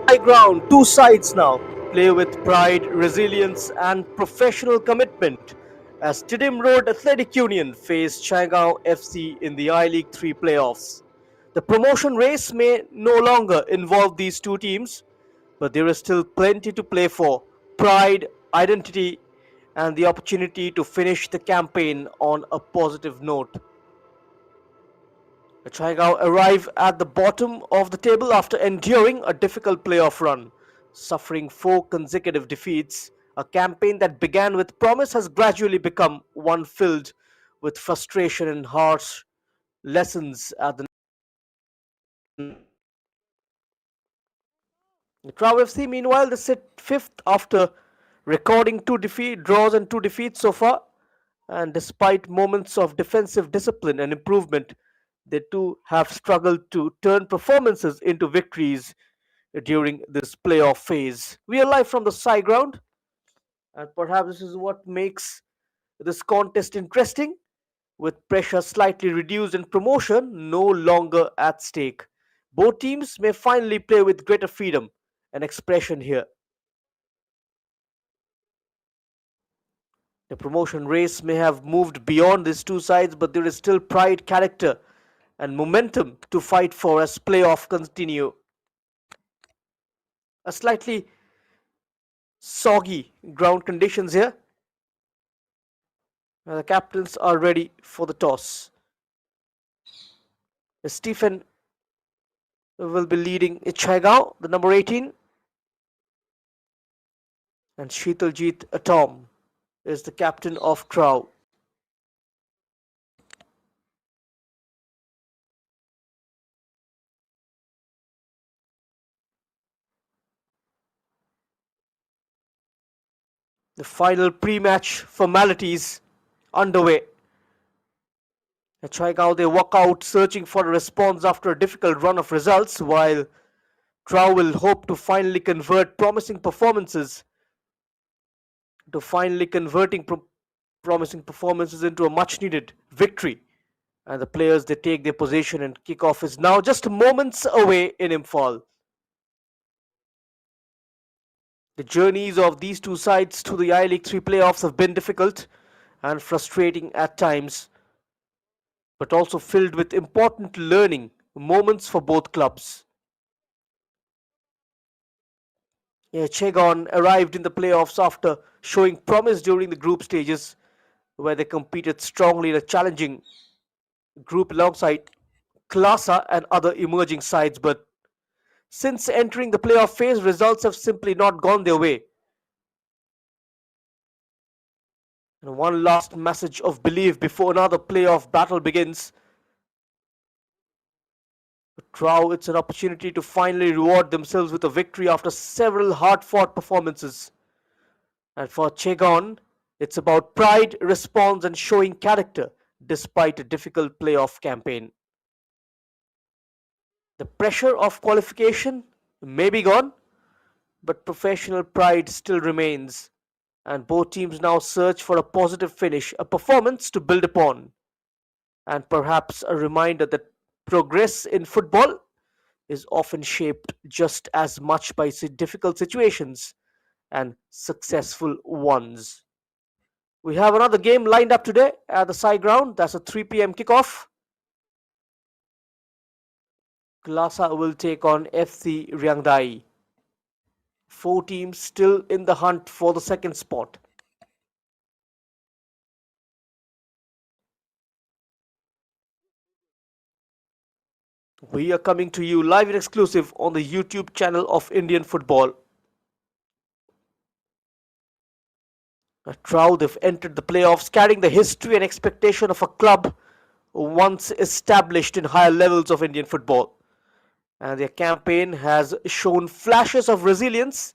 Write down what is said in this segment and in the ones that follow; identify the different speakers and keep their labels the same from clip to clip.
Speaker 1: High ground, two sides now play with pride, resilience, and professional commitment as Tidim Road Athletic Union face Chhaygaon FC in the I League 3 playoffs. The promotion race may no longer involve these two teams, but there is still plenty to play for: pride, identity, and the opportunity to finish the campaign on a positive note. Chhaygaon arrive at the bottom of the table after enduring a difficult playoff run, suffering four consecutive defeats. A campaign that began with promise has gradually become one filled with frustration and harsh lessons at the TRAU FC. Meanwhile, they sit fifth after recording two draws and two defeats so far. And despite moments of defensive discipline and improvement, they too have struggled to turn performances into victories during this playoff phase. We are live from the side ground, and perhaps this is what makes this contest interesting, with pressure slightly reduced and promotion no longer at stake. Both teams may finally play with greater freedom and expression here. The promotion race may have moved beyond these two sides, but there is still pride, character, and momentum to fight for as playoff continue. A slightly soggy ground conditions here. The captains are ready for the toss. Stephen will be leading Chhaygaon, the number 18, and Sheetaljit Atom is the captain of TRAU. The final pre-match formalities underway. At Chhaygaon, they walk out searching for a response after a difficult run of results, while TRAU will hope to finally convert promising performances to finally converting promising performances into a much-needed victory. And the players, they take their position, and kickoff is now just moments away in Imphal. The journeys of these two sides to the I League 3 playoffs have been difficult and frustrating at times, but also filled with important learning moments for both clubs. Yeah, Chhaygaon arrived in the playoffs after showing promise during the group stages, where they competed strongly in a challenging group alongside Klasa and other emerging sides. But since entering the playoff phase, results have simply not gone their way. And one last message of belief before another playoff battle begins. For TRAU, it's an opportunity to finally reward themselves with a victory after several hard-fought performances. And for Chhaygaon, it's about pride, response, and showing character despite a difficult playoff campaign. The pressure of qualification may be gone, but professional pride still remains, and both teams now search for a positive finish, a performance to build upon, and perhaps a reminder that progress in football is often shaped just as much by difficult situations and successful ones. We have another game lined up today at the side ground. That's a 3 p.m. kickoff. Klasa will take on FC Ryangdai. Four teams still in the hunt for the second spot. We are coming to you live and exclusive on the YouTube channel of Indian Football. TRAU, they've entered the playoffs carrying the history and expectation of a club once established in higher levels of Indian football. And their campaign has shown flashes of resilience.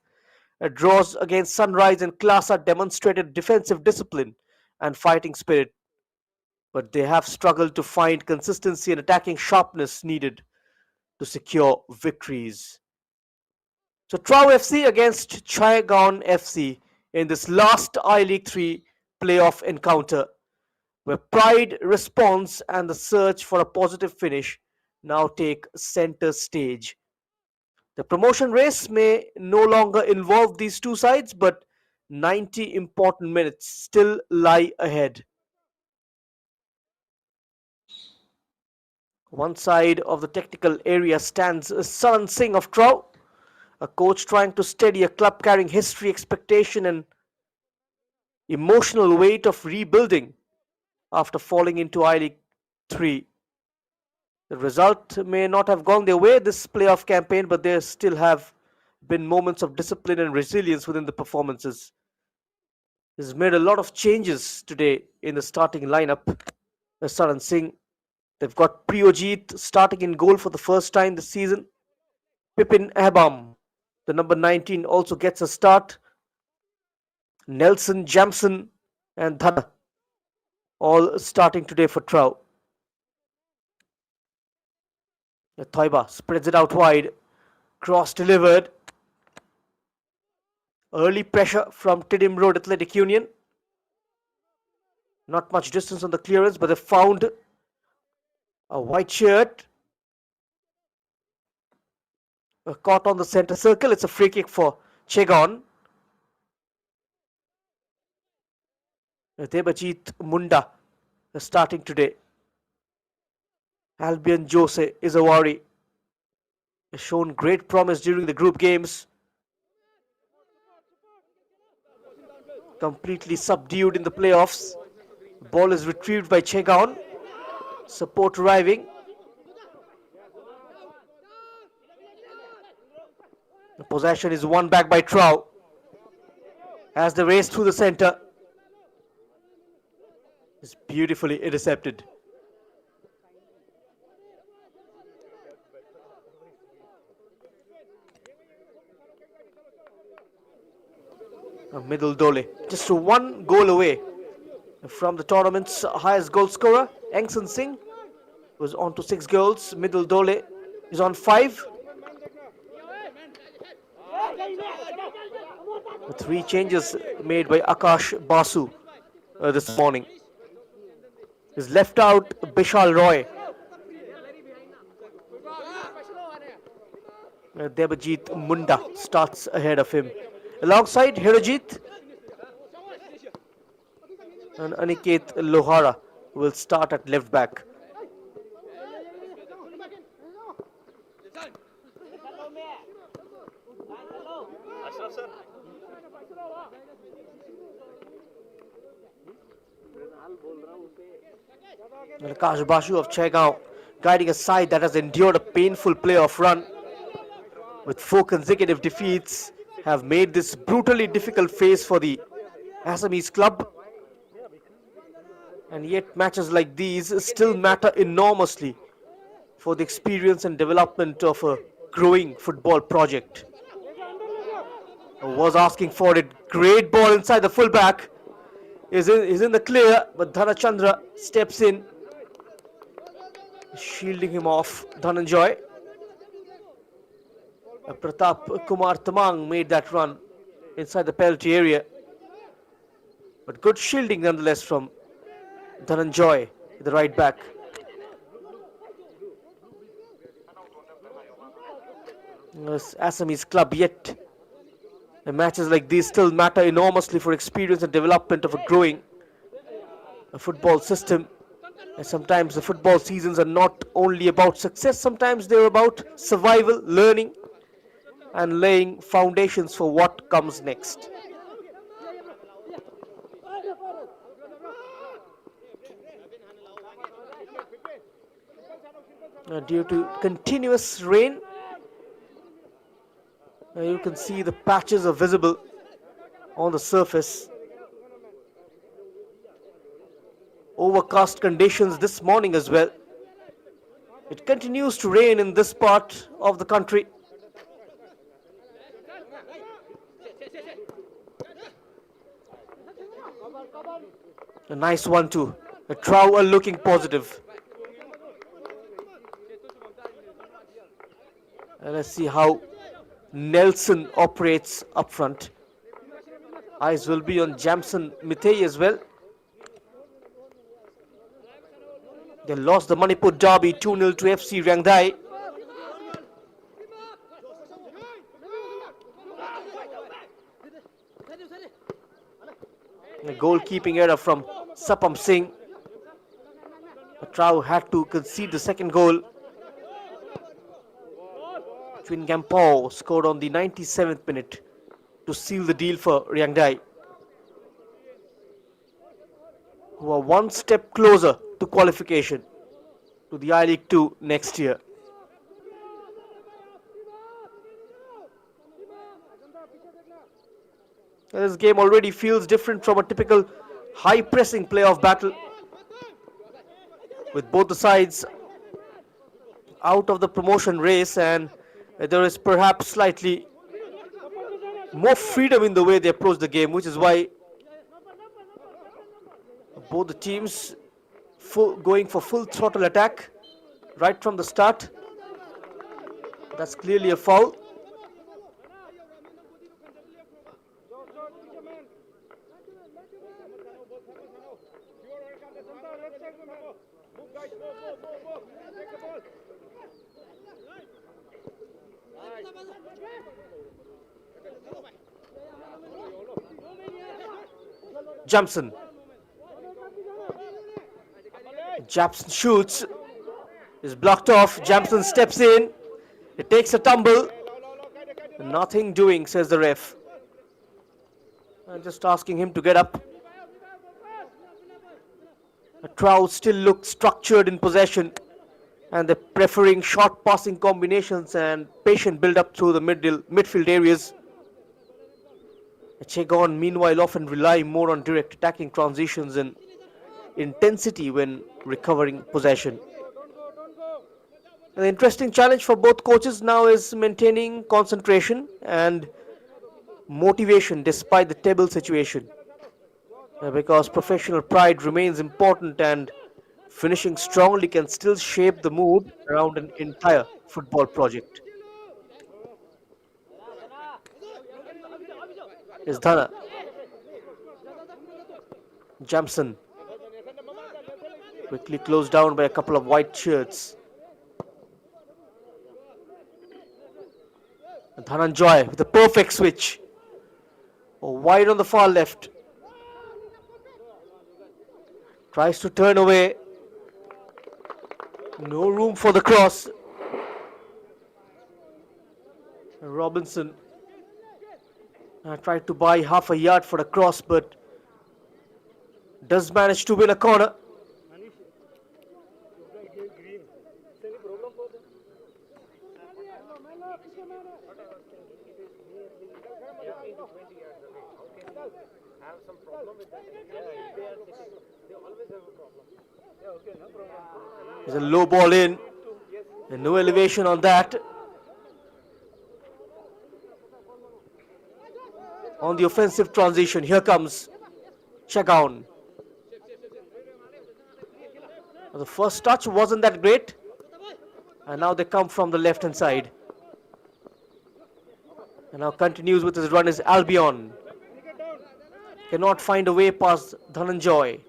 Speaker 1: Draws against Sunrise and Klasa demonstrated defensive discipline and fighting spirit, but they have struggled to find consistency and attacking sharpness needed to secure victories. So TRAU FC against Chhaygaon FC in this last I-League 3 playoff encounter, where pride, response, and the search for a positive finish now take center stage. The promotion race may no longer involve these two sides, but 90 important minutes still lie ahead. One side of the technical area stands Saran Singh of TRAU, a coach trying to steady a club carrying history, expectation, and emotional weight of rebuilding after falling into I-League 3. The result may not have gone their way this playoff campaign, but there still have been moments of discipline and resilience within the performances. He's made a lot of changes today in the starting lineup. Saran Singh, they've got Priyojit starting in goal for the first time this season. Pipin Ehbam, the number 19, also gets a start. Nelson Jamson and Dhana all starting today for TRAU. Thoiba spreads it out wide. Cross delivered. Early pressure from Tiddim Road Athletic Union. Not much distance on the clearance, but they found a white shirt. Caught on the center circle. It's a free kick for Chhaygaon. Debajit Munda starting today. Albion Jose is a worry. Has shown great promise during the group games. Completely subdued in the playoffs. Ball is retrieved by Chhaygaon. Support arriving. The possession is won back by TRAU as they race through the center. It's beautifully intercepted. Middle Dole, just one goal away from the tournament's highest goal scorer. Engsan Singh was on to 6 goals. Middle Dole is on 5. The 3 changes made by Akash Basu this morning. He's left out Bishal Roy. Debajit Munda starts ahead of him. Alongside Hirojit and Aniket Lohara will start at left back. Akash Basu of Chhaygaon guiding a side that has endured a painful playoff run with 4 consecutive defeats, have made this brutally difficult phase for the Assamese club. And yet matches like these still matter enormously for the experience and development of a growing football project. Was asking for it. Great ball inside the fullback. Is in the clear, but Dhanachandra steps in, shielding him off. Dhananjoy. Pratap Kumar Tamang made that run inside the penalty area. But good shielding nonetheless from Dhananjoy, the right back. This Assamese club, yet matches like these still matter enormously for experience and development of a growing football system. And sometimes the football seasons are not only about success, sometimes they're about survival, learning, and laying foundations for what comes next. Due to continuous rain, you can see the patches are visible on the surface. Overcast conditions this morning as well. It continues to rain in this part of the country. A nice one too. The TRAU are looking positive. And let's see how Nelson operates up front. Eyes will be on Jamson Mitei as well. They lost the Manipur derby 2-0 to FC Rangdai. A goalkeeping error from Sapam Singh. TRAU had to concede the second goal. Twin Gampo scored on the 97th minute to seal the deal for Rangdai, who are one step closer to qualification to the I-League 2 next year. This game already feels different from a typical high-pressing playoff battle, with both the sides out of the promotion race, and there is perhaps slightly more freedom in the way they approach the game, which is why both the teams going for full throttle attack right from the start. That's clearly a foul. Jamson shoots, is blocked off. Jamson steps in, it takes a tumble. Nothing doing, says the ref. I'm just asking him to get up. TRAU still look structured in possession, and they're preferring short passing combinations and patient build up through the midfield areas. Chhaygaon meanwhile often rely more on direct attacking transitions and intensity when recovering possession. An interesting challenge for both coaches now is maintaining concentration and motivation despite the table situation, because professional pride remains important and finishing strongly can still shape the mood around an entire football project. Is Dhana. Jamson quickly closed down by a couple of white shirts. Dhananjoy with a perfect switch. Wide on the far left. Tries to turn away. No room for the cross. Robinson tried to buy half a yard for the cross, but does manage to win a corner. There's a low ball in, and no elevation on that. On the offensive transition, here comes Chhaygaon. The first touch wasn't that great, and now they come from the left hand side. And now continues with his run is Albion. Cannot find a way past Dhananjoy.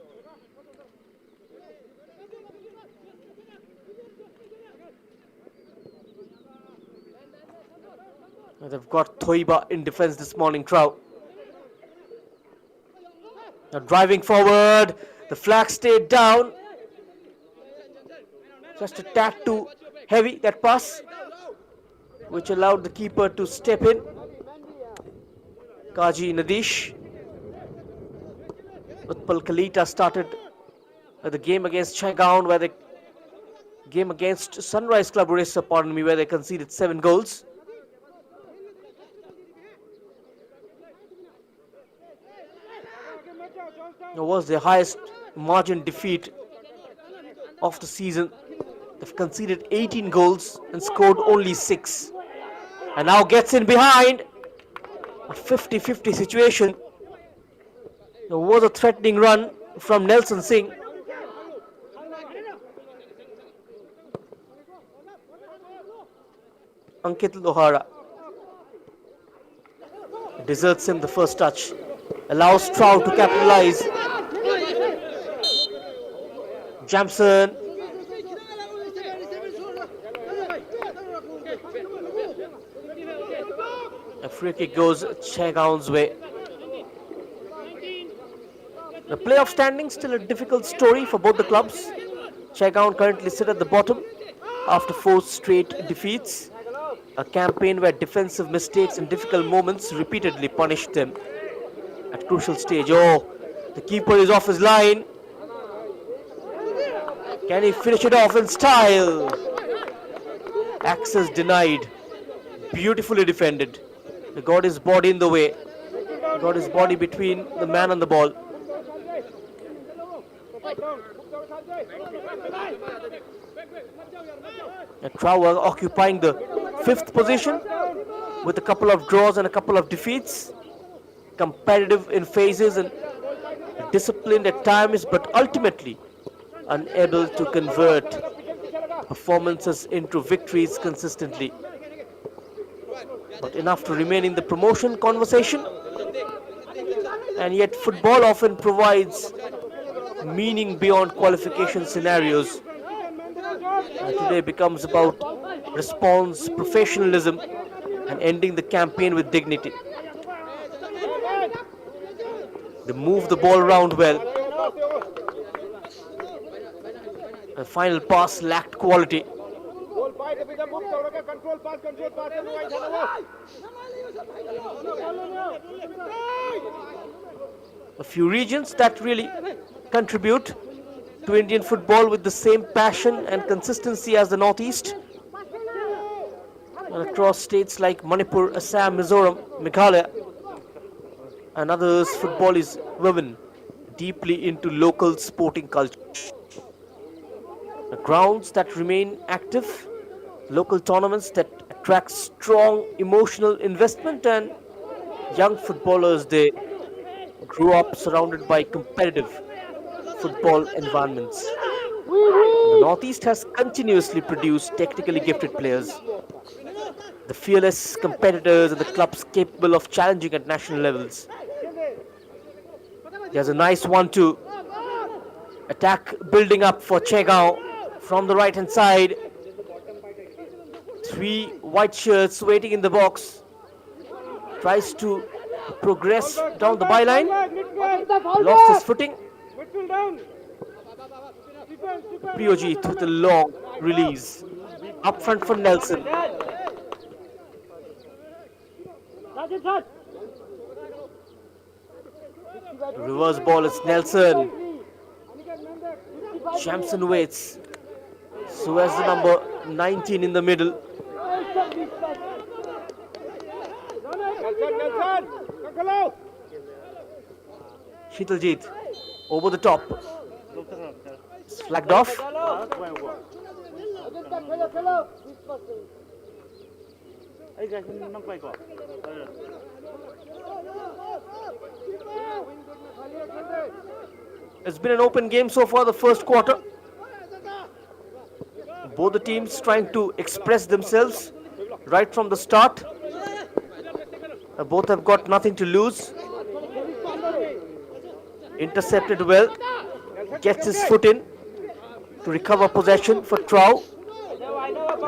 Speaker 1: They've got Thoiba in defense this morning, TRAU. Now driving forward, the flag stayed down. Just a tad too heavy, that pass, which allowed the keeper to step in. Kaji Nadish. Utpal Kalita started the game against Chhaygaon, where the game against Sunrise Club Orissa, where they conceded 7 goals. It was their highest margin defeat of the season. They've conceded 18 goals and scored only 6. And now gets in behind. A 50-50 situation. There was a threatening run from Nelson Singh. Ankit Lohara deserts him the first touch. allows TRAU to capitalize. Jamson. A free kick goes Chhaygaon's way. The playoff standing still a difficult story for both the clubs. Chhaygaon currently sit at the bottom after 4 straight defeats. A campaign where defensive mistakes and difficult moments repeatedly punished them at crucial stage. Oh, the keeper is off his line. Can he finish it off in style? Access denied. Beautifully defended. He got his body in the way. He got his body between the man and the ball. And TRAU are occupying the 5th position with a couple of draws and a couple of defeats. Competitive in phases and disciplined at times, but ultimately unable to convert performances into victories consistently. But enough to remain in the promotion conversation. And yet football often provides meaning beyond qualification scenarios. And today becomes about response, professionalism, and ending the campaign with dignity. They move the ball around well. The final pass lacked quality. A few regions that really contribute to Indian football with the same passion and consistency as the Northeast. And across states like Manipur, Assam, Mizoram, Meghalaya, and others, football is woven deeply into local sporting culture. The grounds that remain active, local tournaments that attract strong emotional investment, and young footballers, they grew up surrounded by competitive football environments. The Northeast has continuously produced technically gifted players, the fearless competitors and the clubs capable of challenging at national levels. There's a nice 1-2 attack building up for Chhaygaon from the right hand side. 3 white shirts waiting in the box. Tries to progress down the byline. Lost his footing. Priyojit with a long release. Up front for Nelson. Reverse ball is Nelson. Jamson waits. So as the number 19 in the middle. Shitaljit over the top. It's flagged off. It's been an open game so far, the first quarter. Both the teams trying to express themselves right from the start. Both have got nothing to lose. Intercepted well. Gets his foot in to recover possession for TRAU.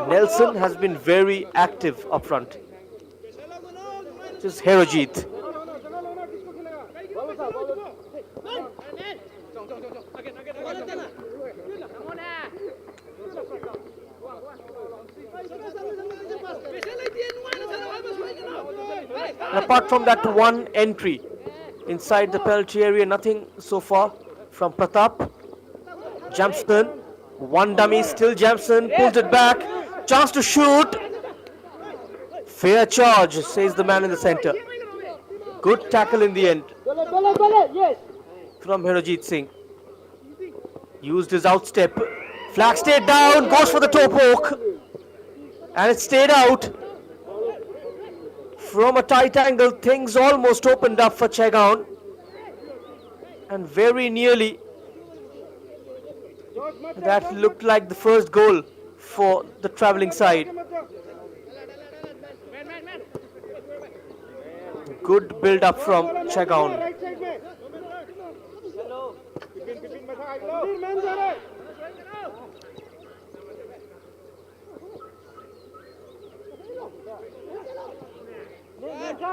Speaker 1: Nelson has been very active up front. This is Herojit. And apart from that one entry inside the penalty area, nothing so far from Pratap. Jamson, one dummy, still Jamson, pulls it back. Chance to shoot. Fair charge, says the man in the center. Good tackle in the end from Herojit Singh. Used his outstep. Flag stayed down, goes for the toe poke. And it stayed out. From a tight angle, things almost opened up for Chhaygaon. And very nearly, that looked like the first goal for the travelling side. Good build up from Chhaygaon.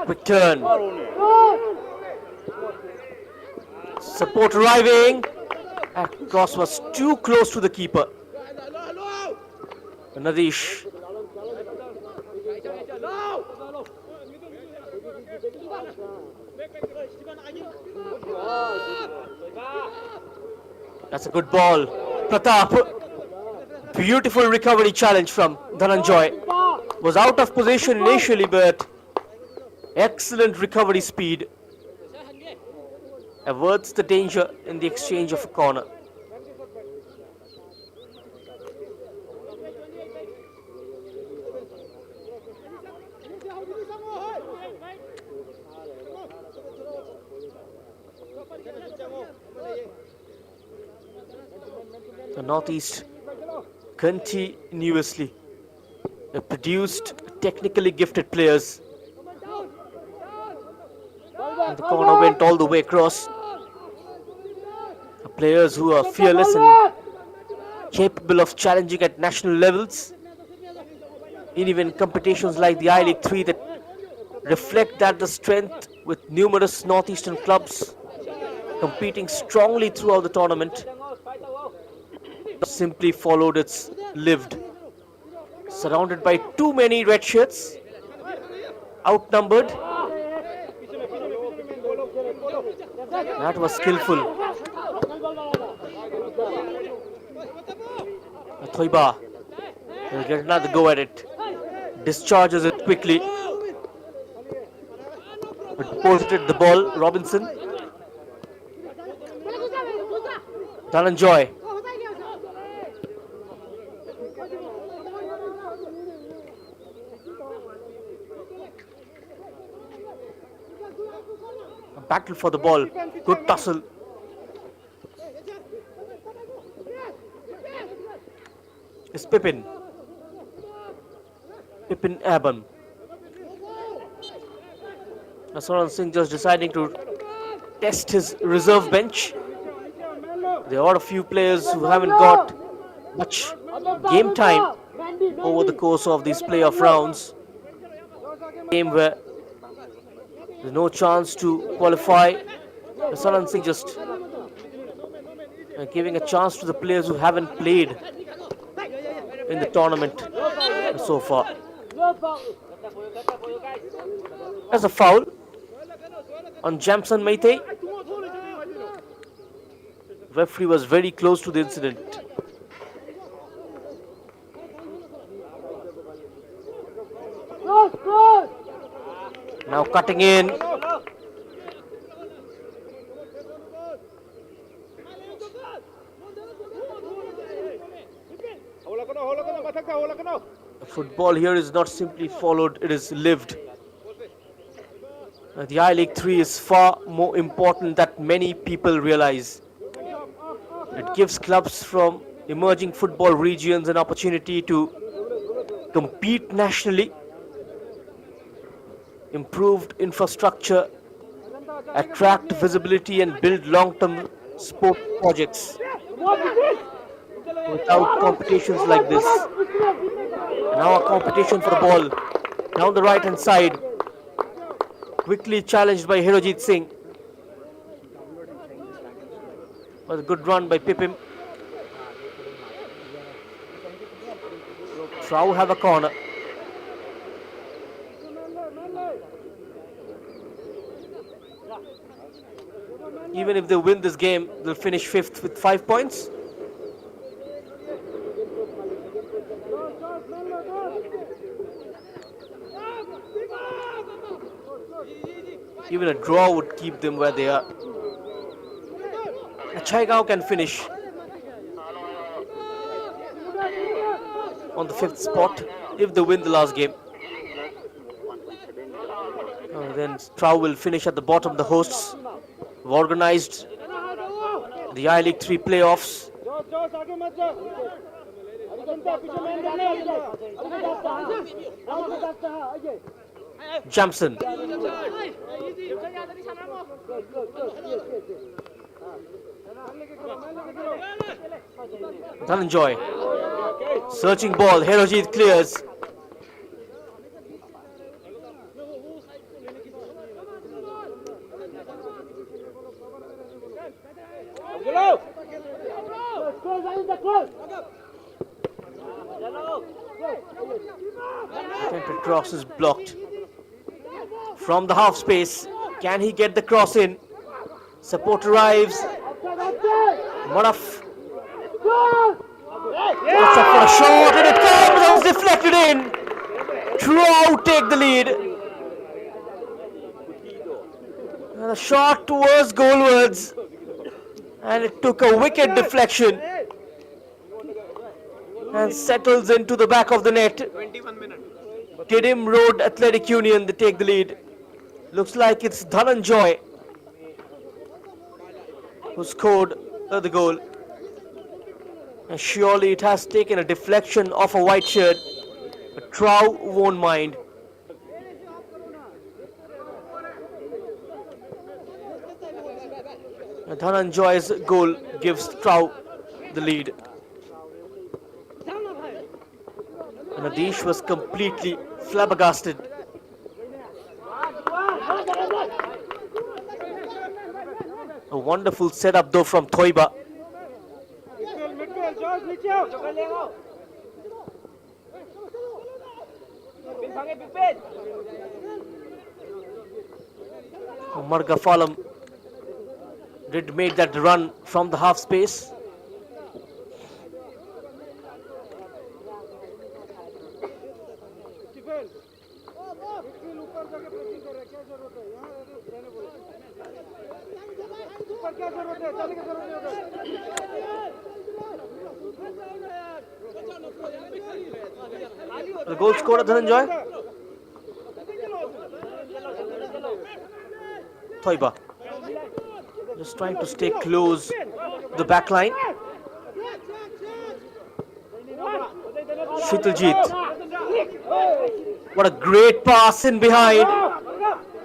Speaker 1: Quick turn. Support arriving. That cross was too close to the keeper. Nadeesh. That's a good ball. Pratap. Beautiful recovery challenge from Dhananjoy. Was out of position initially, but excellent recovery speed. Averts the danger in the exchange of a corner. The Northeast continuously produced technically gifted players. And the corner went all the way across. Players who are fearless and capable of challenging at national levels. In even competitions like the I-League 3 that reflect that the strength, with numerous northeastern clubs competing strongly throughout the tournament, simply followed its lived. Surrounded by too many red shirts, outnumbered. That was skillful. Thoiba will get another go at it. Discharges it quickly. But posted the ball. Robinson. Dhananjoy. A battle for the ball. Good tussle. It's Pippin. Pippin Abhan. Nasaran Singh just deciding to test his reserve bench. There are a few players who haven't got much game time over the course of these playoff rounds. Game where there's no chance to qualify. Nasaran Singh just giving a chance to the players who haven't played in the tournament so far. That's a foul on Jamson Maitei. Referee was very close to the incident. Now cutting in. Football here is not simply followed, it is lived. The I-League 3 is far more important than many people realize. It gives clubs from emerging football regions an opportunity to compete nationally. Improved infrastructure, attract visibility and build long-term sport projects. Without competitions like this. Now a competition for the ball down the right hand side. Quickly challenged by Hirojit Singh. Was a good run by Pippin. TRAU have a corner. Even if they win this game, they'll finish 5th with 5 points. Even a draw would keep them where they are. Chhaygaon can finish on the 5th spot if they win the last game. Then TRAU will finish at the bottom. The hosts have organized the I-League 3 playoffs. Jamson. Dhananjoy. Searching ball. Herojit clears. Attempted cross is blocked. From the half space. Can he get the cross in? Support arrives. Maraf. Puts up for a shot and it comes and it's deflected in. TRAU take the lead. And a shot towards goalwards. And it took a wicked deflection. And settles into the back of the net.
Speaker 2: 21 minutes.
Speaker 1: Tidim Road Athletic Union, they take the lead. Looks like it's Dhananjoy who scored the goal. And surely it has taken a deflection off a white shirt. But TRAU won't mind. And Dhananjoy's goal gives TRAU the lead. And Adish was completely flabbergasted. A wonderful setup though from Thoiba. Umar Gafalam did make that run from the half space. The goal scorer Dhananjoy. Thoiba just trying to stay close to the back line. Shitaljit. What a great pass in behind.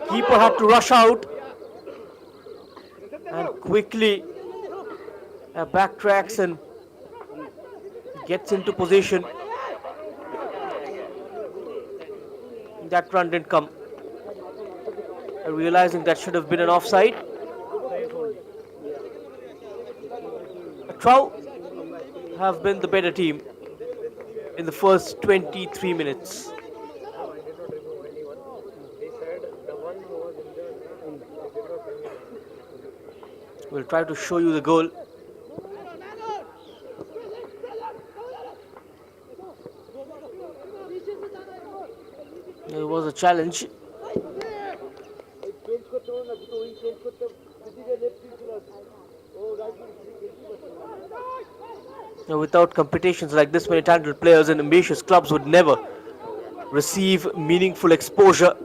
Speaker 1: Keeper had to rush out and quickly backtracks and gets into position. That run didn't come. Realizing that should have been an offside. TRAU have been the better team in the first 23 minutes. We'll try to show you the goal. There was a challenge. Now, without competitions like this, many talented players and ambitious clubs would never receive meaningful exposure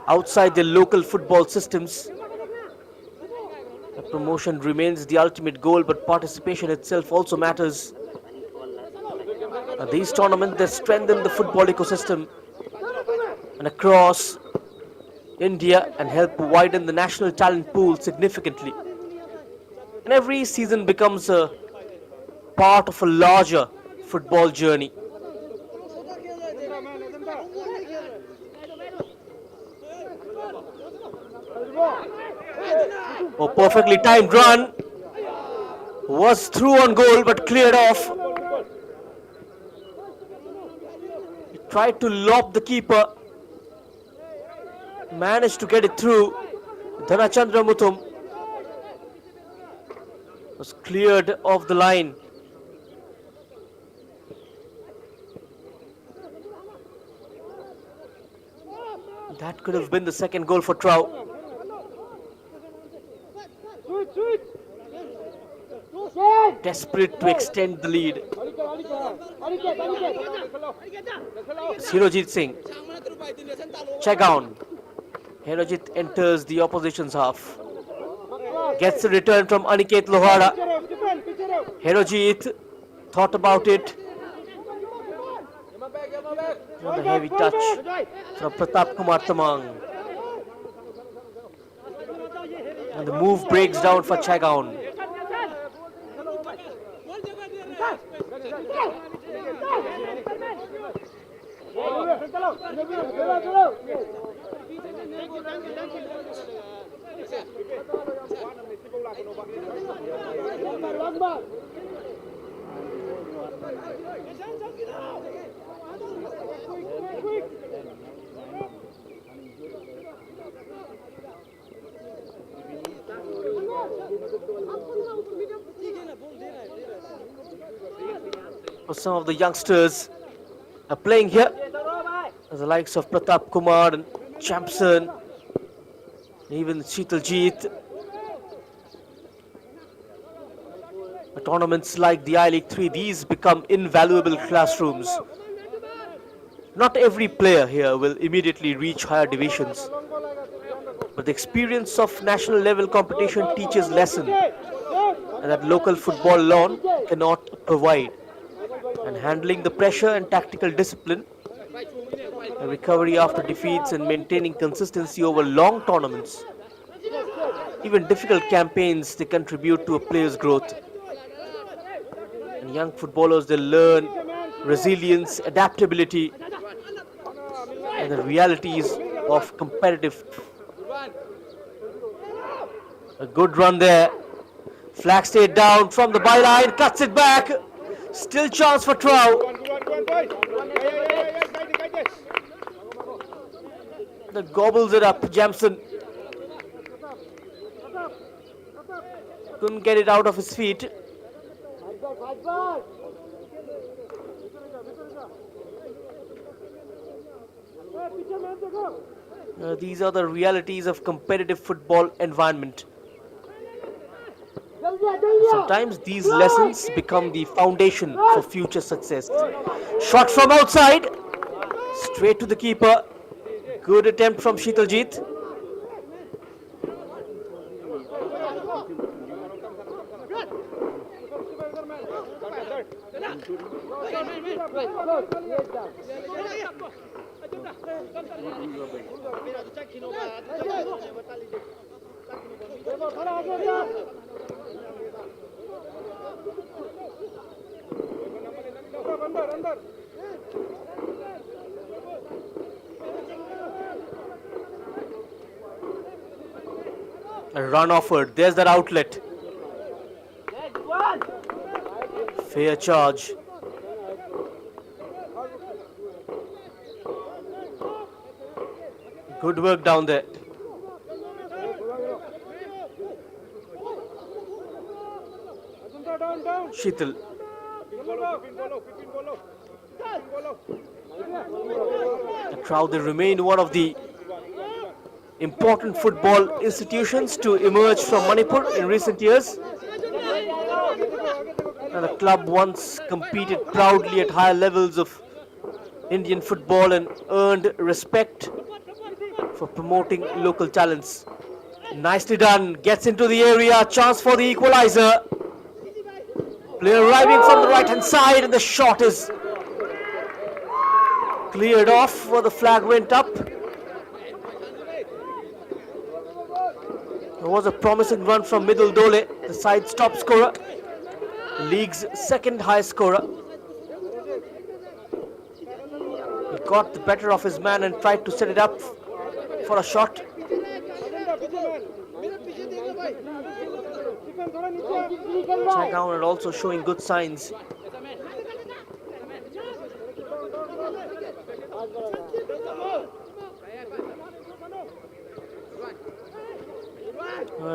Speaker 1: outside their local football systems. The promotion remains the ultimate goal, but participation itself also matters. These tournaments that strengthen the football ecosystem and across India and help widen the national talent pool significantly. And every season becomes a part of a larger football journey. A perfectly timed run was through on goal but cleared off. He tried to lob the keeper, managed to get it through. Dhanachandra Muthum was cleared off the line. That could have been the second goal for TRAU. Desperate to extend the lead. Herojit Singh. Chhaygaon. Herojit enters the opposition's half. Gets a return from Aniket Lohara. Herojit thought about it. And a heavy touch from Pratap Kumar Tamang. And the move breaks down for Chhaygaon. For some of the youngsters are playing here, as the likes of Pratap Kumar and Champson, even Sheetaljit. Tournaments like the I-League 3, these become invaluable classrooms. Not every player here will immediately reach higher divisions, but the experience of national level competition teaches lessons that local football alone cannot provide. And handling the pressure and tactical discipline, the recovery after defeats and maintaining consistency over long tournaments, even difficult campaigns, they contribute to a player's growth. And young footballers, they learn resilience, adaptability, and the realities of competitive. A good run there. Flag stayed down from the byline, cuts it back. Still chance for TRAU. The gobbles it up, Jamson. Couldn't get it out of his feet. These are the realities of competitive football environment. Sometimes these lessons become the foundation for future success. Shot from outside, straight to the keeper. Good attempt from Sheetaljit. A run offered. There's that outlet. Fair charge. Good work down there. Sheetal. The TRAU, they remain one of the important football institutions to emerge from Manipur in recent years. And the club once competed proudly at higher levels of Indian football and earned respect for promoting local talents. Nicely done, gets into the area, chance for the equalizer. Player arriving from the right hand side and the shot is cleared off where the flag went up. There was a promising run from Middle Dole, the side's top scorer, the league's second highest scorer. He got the better of his man and tried to set it up for a shot. Chhaygaon are also showing good signs.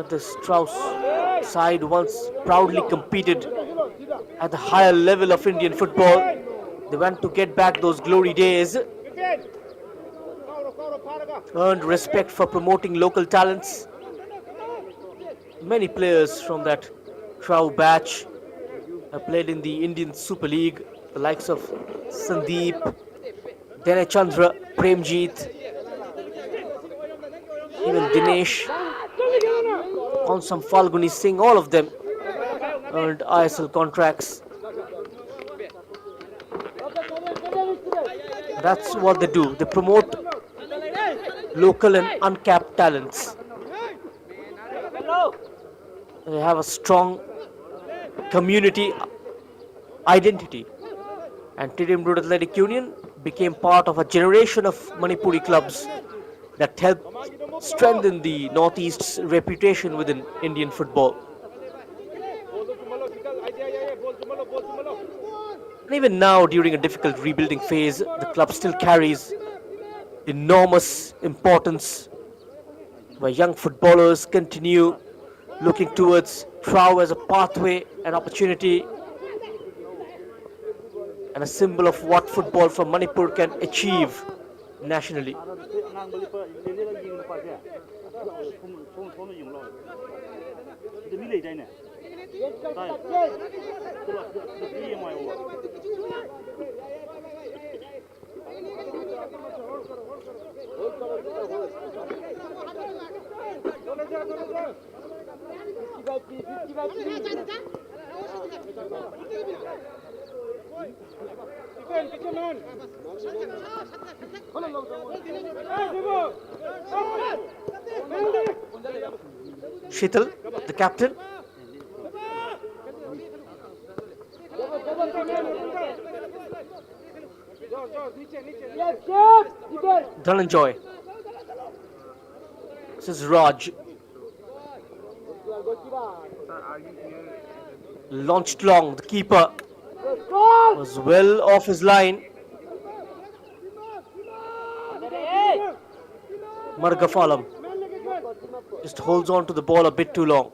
Speaker 1: This TRAU side once proudly competed at the higher level of Indian football. They want to get back those glory days. Earned respect for promoting local talents. Many players from that TRAU batch have played in the Indian Super League. The likes of Sandeep, Dene Chandra, Premjeet, even Dinesh, Konsam Falguni Singh, all of them earned ISL contracts. That's what they do. They promote local and uncapped talents. They have a strong community identity. And Tirim Road Athletic Union became part of a generation of Manipuri clubs that helped strengthen the Northeast's reputation within Indian football. And even now, during a difficult rebuilding phase, the club still carries enormous importance, where young footballers continue looking towards TRAU as a pathway, an opportunity, and a symbol of what football from Manipur can achieve nationally. Shital, the captain. Dhananjoy. This is Raj. Launched long. The keeper was well off his line. Margafalam just holds on to the ball a bit too long.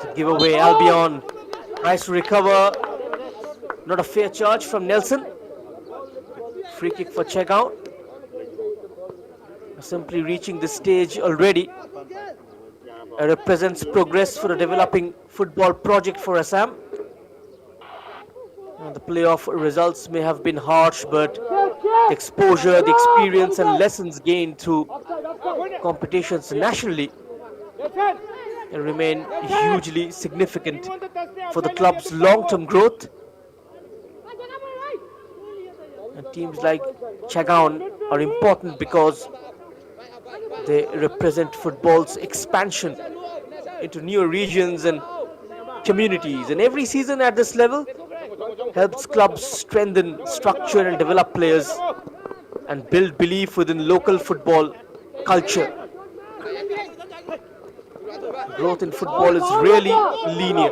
Speaker 1: To give away, Albion tries to recover. Not a fair charge from Nelson. Free kick for Chhaygaon. Simply reaching this stage already represents progress for a developing football project for Assam. And the playoff results may have been harsh, but the exposure, the experience and lessons gained through competitions nationally remain hugely significant for the club's long-term growth. And teams like Chhaygaon are important because they represent football's expansion into newer regions and communities. And every season at this level helps clubs strengthen structure and develop players and build belief within local football culture. Growth in football is really linear,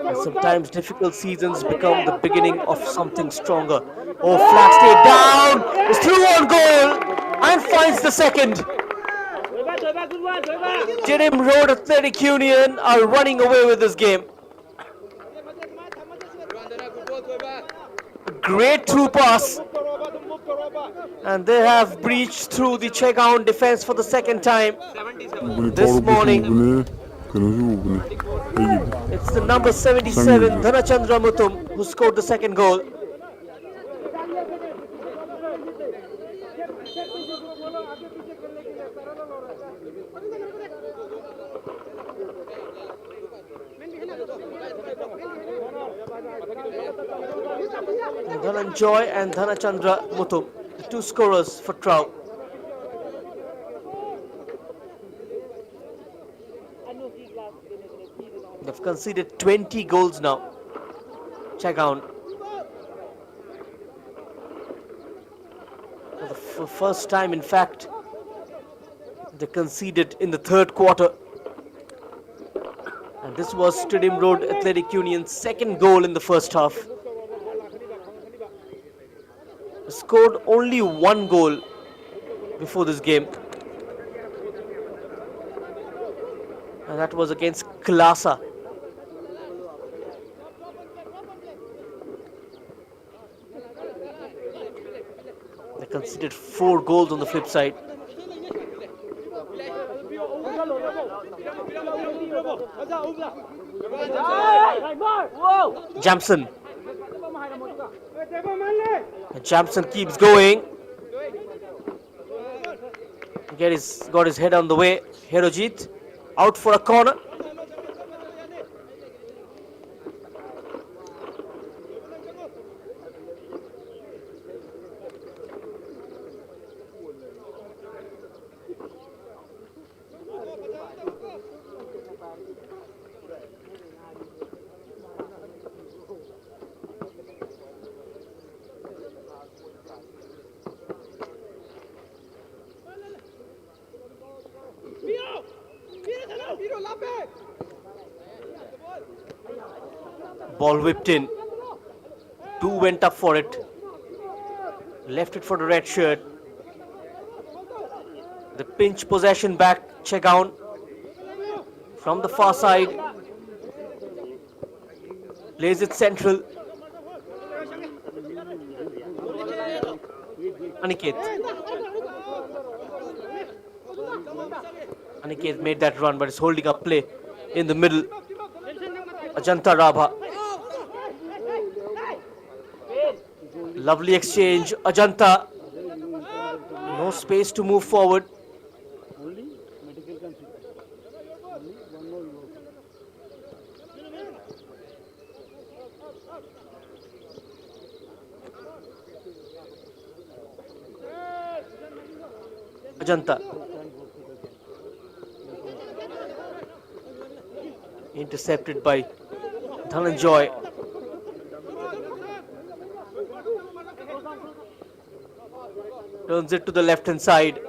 Speaker 1: and sometimes difficult seasons become the beginning of something stronger. Oh, flag stayed down, is through on goal and finds the second. Tirim Road Athletic Union are running away with this game. Great through pass, and they have breached through the Chhaygaon defense for the second time this morning. It's the number 77 Dhanachandra Muthum who scored the second goal. Dhananjoy and Dhanachandra Muthum, the two scorers for TRAU. They've conceded 20 goals now. Chhaygaon. For the first time, in fact, they conceded in the third quarter. And this was Tirim Road Athletic Union's second goal in the first half. They scored only one goal before this game, and that was against Kalasa. They conceded 4 goals on the flip side. Jamson. Jamson keeps going. Got his head on the way. Herojit out for a corner. Ball whipped in. Two went up for it. Left it for the red shirt. The pinch possession back. Chhaygaon from the far side. Plays it central. Aniket. Aniket made that run, but is holding up play in the middle. Ajanta Rabha. Lovely exchange. Ajanta. No space to move forward. Ajanta. Intercepted by Dhananjoy. Turns it to the left hand side.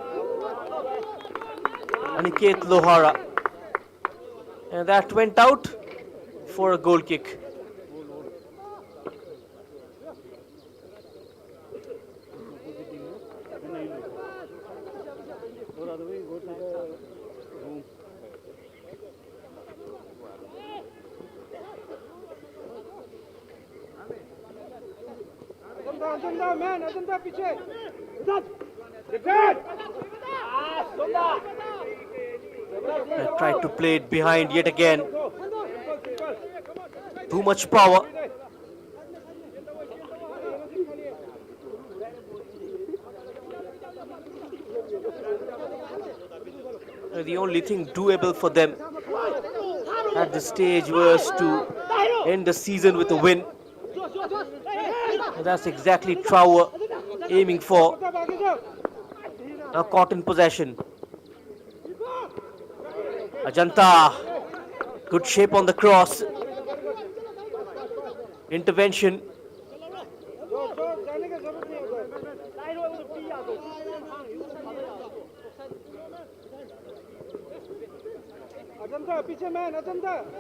Speaker 1: Aniket Lohara. And that went out for a goal kick. I tried to play it behind yet again. Too much power. The only thing doable for them at this stage was to end the season with a win. And that's exactly TRAU aiming for. Now caught in possession. Ajanta. Good shape on the cross. Intervention.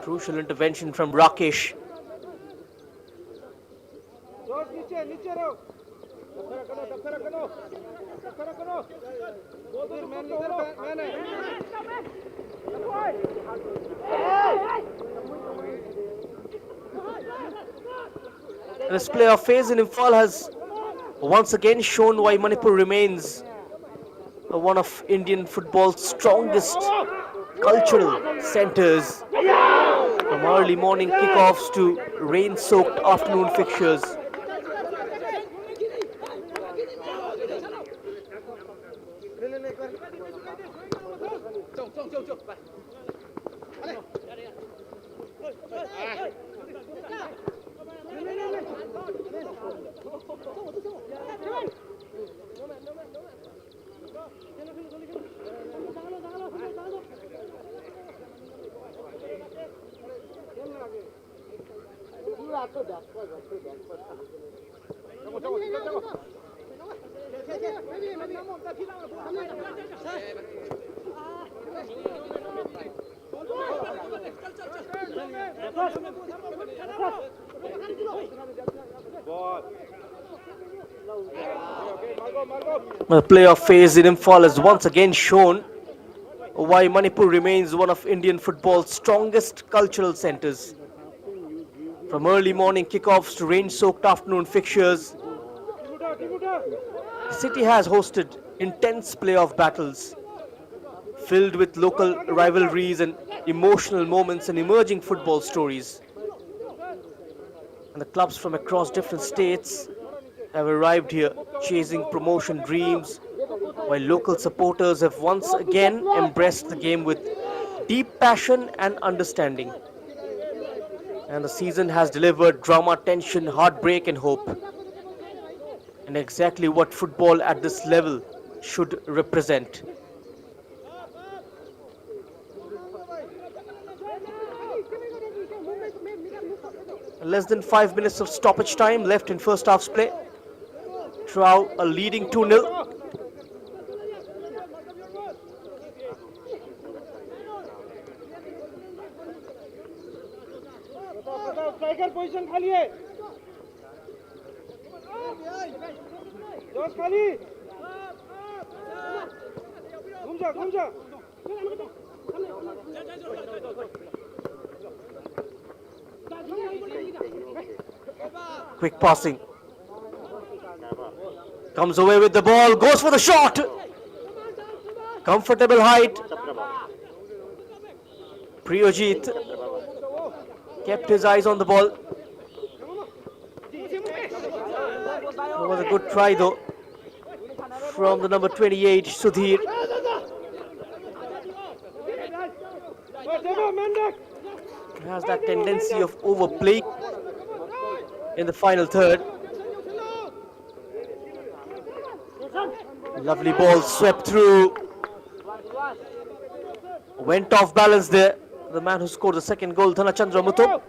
Speaker 1: Crucial intervention from Rakesh. This playoff phase in Imphal has once again shown why Manipur remains one of Indian football's strongest cultural centers. From early morning kickoffs to rain-soaked afternoon fixtures. The playoff phase in Imphal has once again shown why Manipur remains one of Indian football's strongest cultural centers. From early morning kickoffs to rain-soaked afternoon fixtures, the city has hosted intense playoff battles filled with local rivalries and emotional moments and emerging football stories. And the clubs from across different states have arrived here chasing promotion dreams, while local supporters have once again embraced the game with deep passion and understanding. And the season has delivered drama, tension, heartbreak and hope. And exactly what football at this level should represent. Less than 5 minutes of stoppage time left in first half's play. TRAU are leading 2-0. Quick passing. Comes away with the ball, goes for the shot. Comfortable height. Priyojit kept his eyes on the ball. It was a good try though from the number 28, Sudhir. He has that tendency of overplaying in the final third. Lovely ball swept through. Went off balance there. The man who scored the second goal, Dhanachandra Muthu.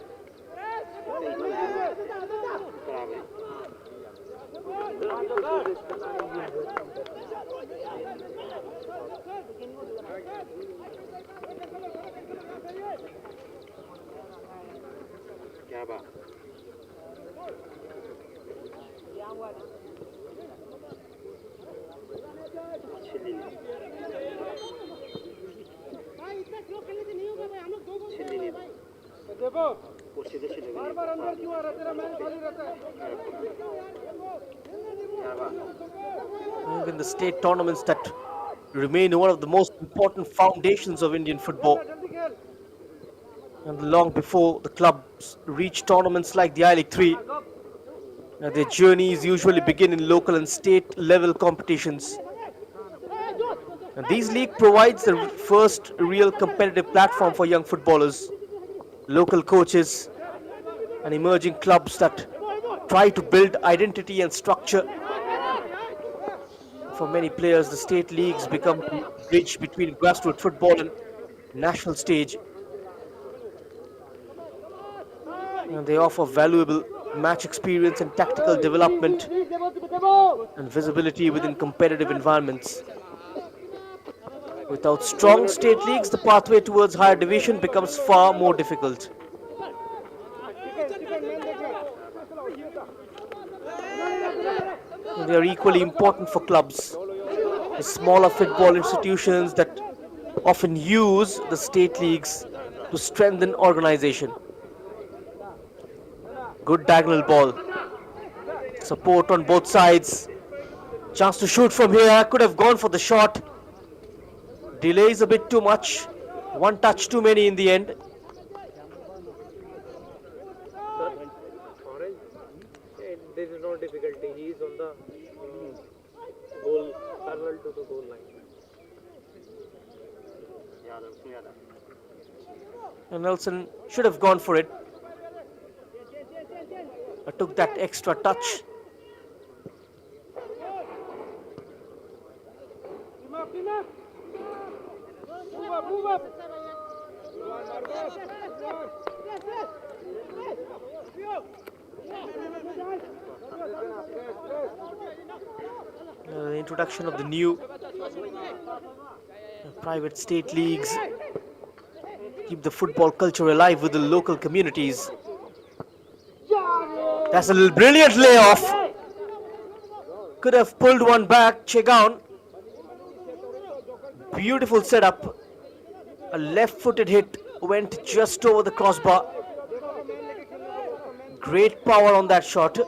Speaker 1: Even the state tournaments that remain one of the most important foundations of Indian football. And long before the clubs reach tournaments like the I-League 3, their journeys usually begin in local and state level competitions. And these league provides the first real competitive platform for young footballers, local coaches, and emerging clubs that try to build identity and structure. For many players, the state leagues become a bridge between grassroots football and national stage. And they offer valuable match experience and tactical development and visibility within competitive environments. Without strong state leagues, the pathway towards higher division becomes far more difficult. And they are equally important for clubs, the smaller football institutions that often use the state leagues to strengthen organization. Good diagonal ball. Support on both sides. Chance to shoot from here. Could have gone for the shot. Delays a bit too much. One touch too many in the end.
Speaker 2: There is no difficulty. He is on the goal, parallel to the goal line.
Speaker 1: And Nelson should have gone for it. I took that extra touch. The introduction of the new private state leagues keep the football culture alive with the local communities. That's a brilliant layoff. Could have pulled one back. Chhaygaon. Beautiful setup. A left-footed hit went just over the crossbar. Great power on that shot.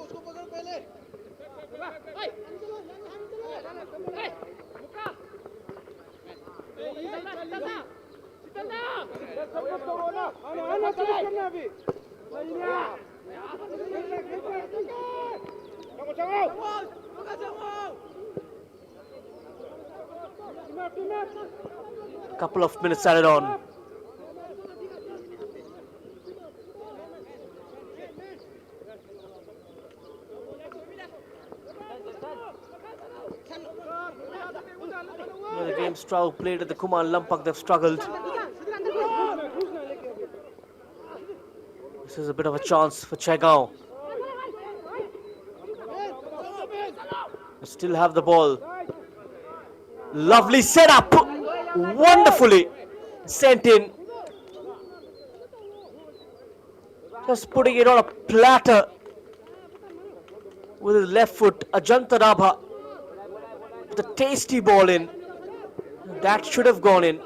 Speaker 1: Couple of minutes added on. The games TRAU played at the Kumar Lampak, they've struggled. This is a bit of a chance for Chhaygaon. They still have the ball. Lovely setup. Wonderfully sent in. Just putting it on a platter with his left foot. Ajanta Rabha with a tasty ball in. That should have gone in.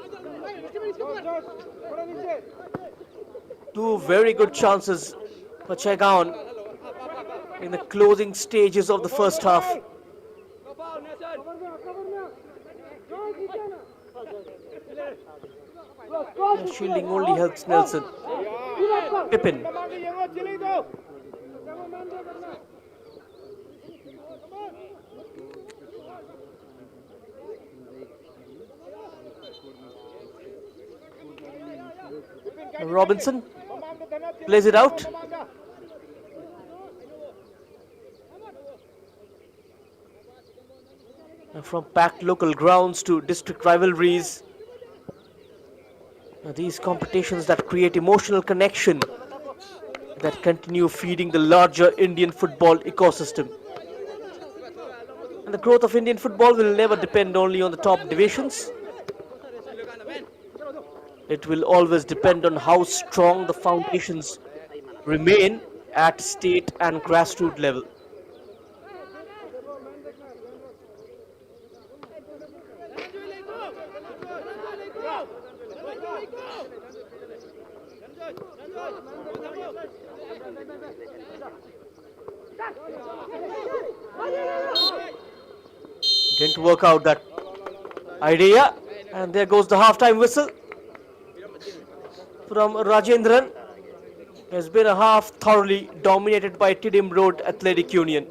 Speaker 1: Two very good chances for Chhaygaon in the closing stages of the first half. Shielding only helps Nelson. Pippin. Robinson plays it out. And from packed local grounds to district rivalries, these competitions that create emotional connection that continue feeding the larger Indian football ecosystem. And the growth of Indian football will never depend only on the top divisions. It will always depend on how strong the foundations remain at state and grassroots level. Didn't work out that idea, and there goes the halftime whistle from Rajendran. Has been a half thoroughly dominated by Tidim Road Athletic Union.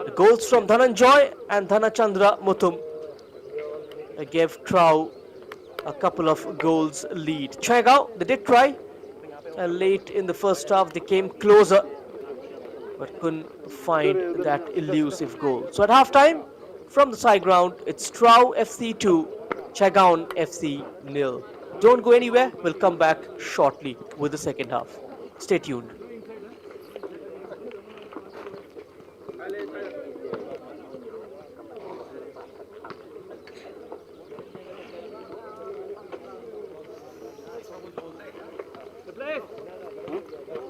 Speaker 1: The goals from Dhananjoy and Dhanachandra Muthum gave TRAU a couple of goals lead. Chhaygaon, they did try, and late in the first half they came closer, but couldn't find that elusive goal. So at halftime, from the side ground, it's TRAU FC 2, Chhaygaon FC 0. Don't go anywhere, we'll come back shortly with the second half. Stay tuned.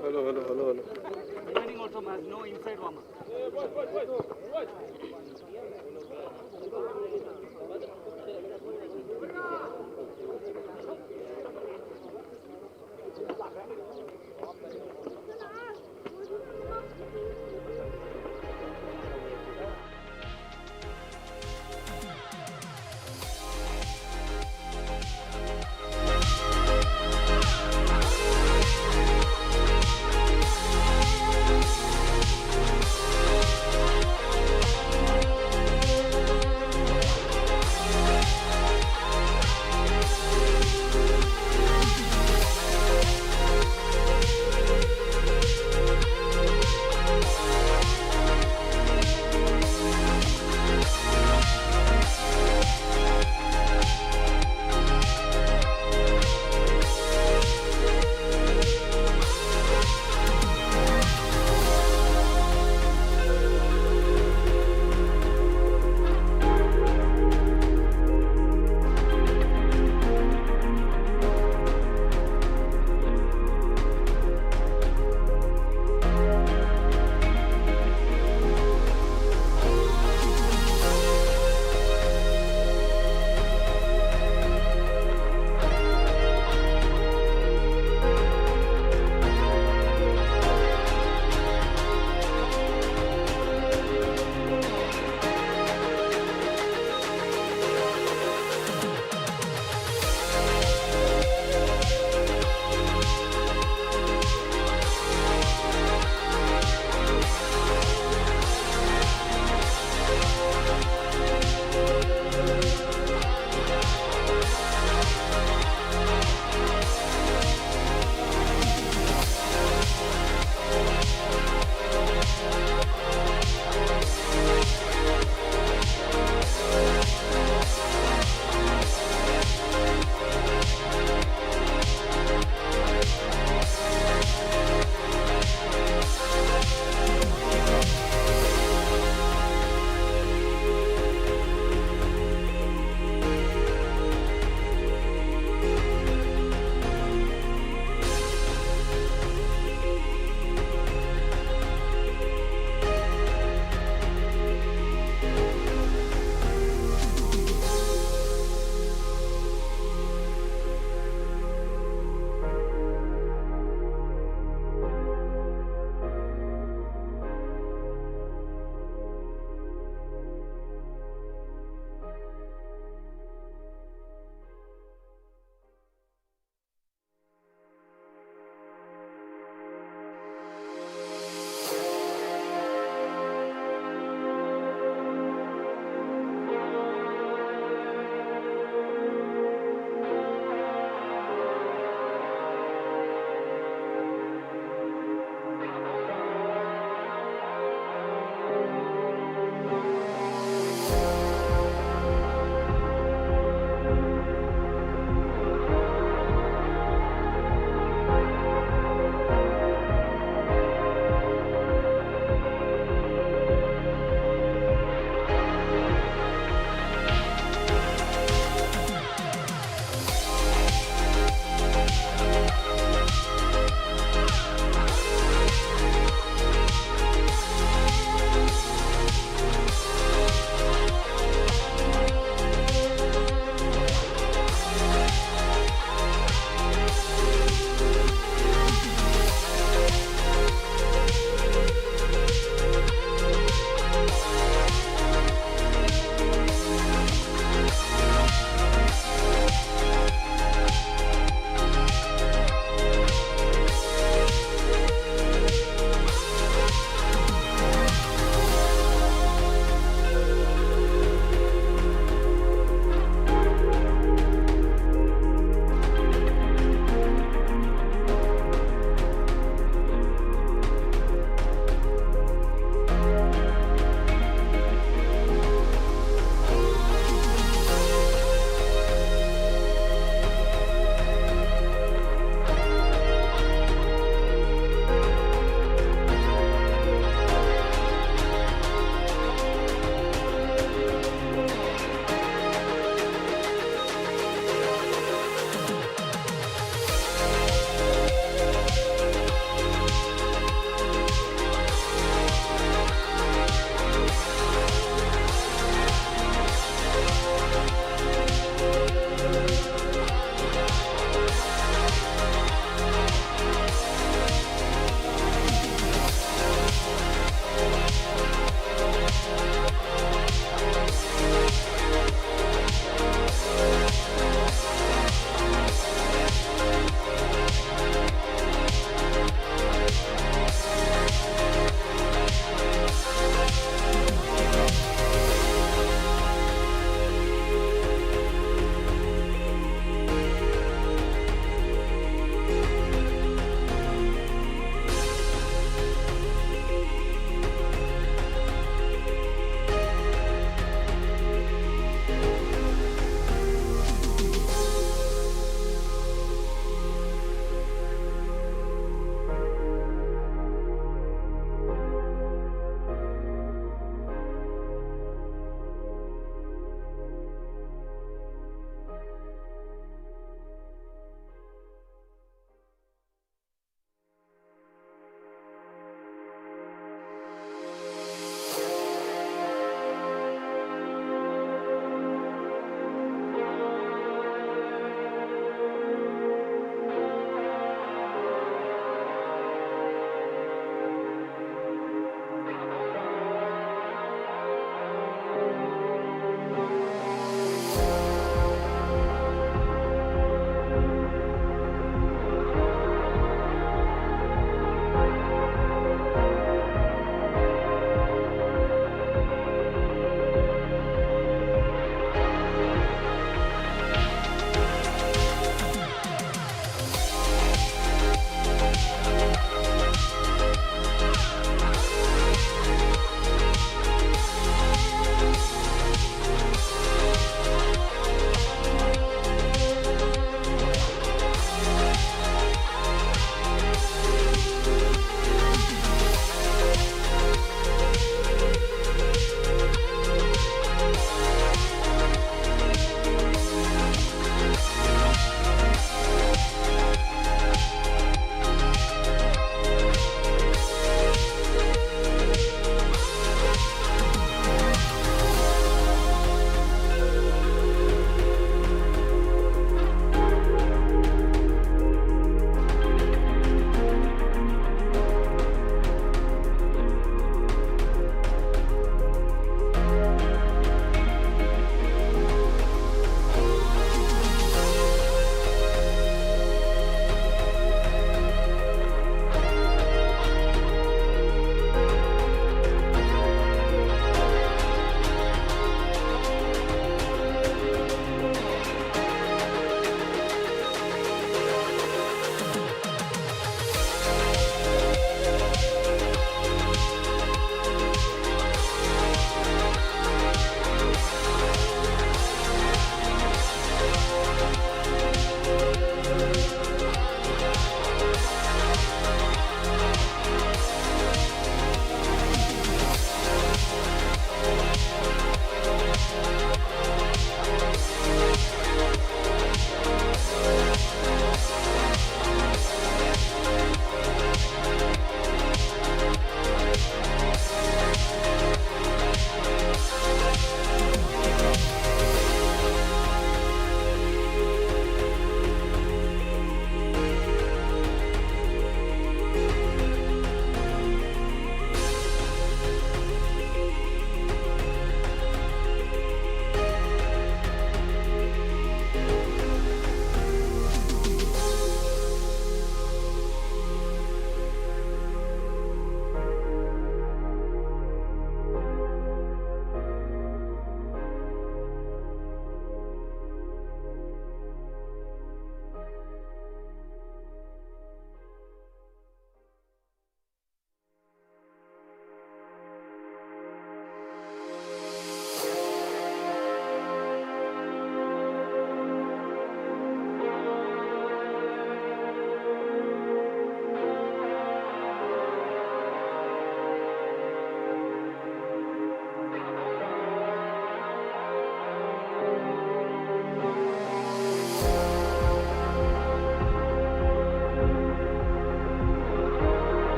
Speaker 2: Hello.
Speaker 3: Remaining also has no inside warmer.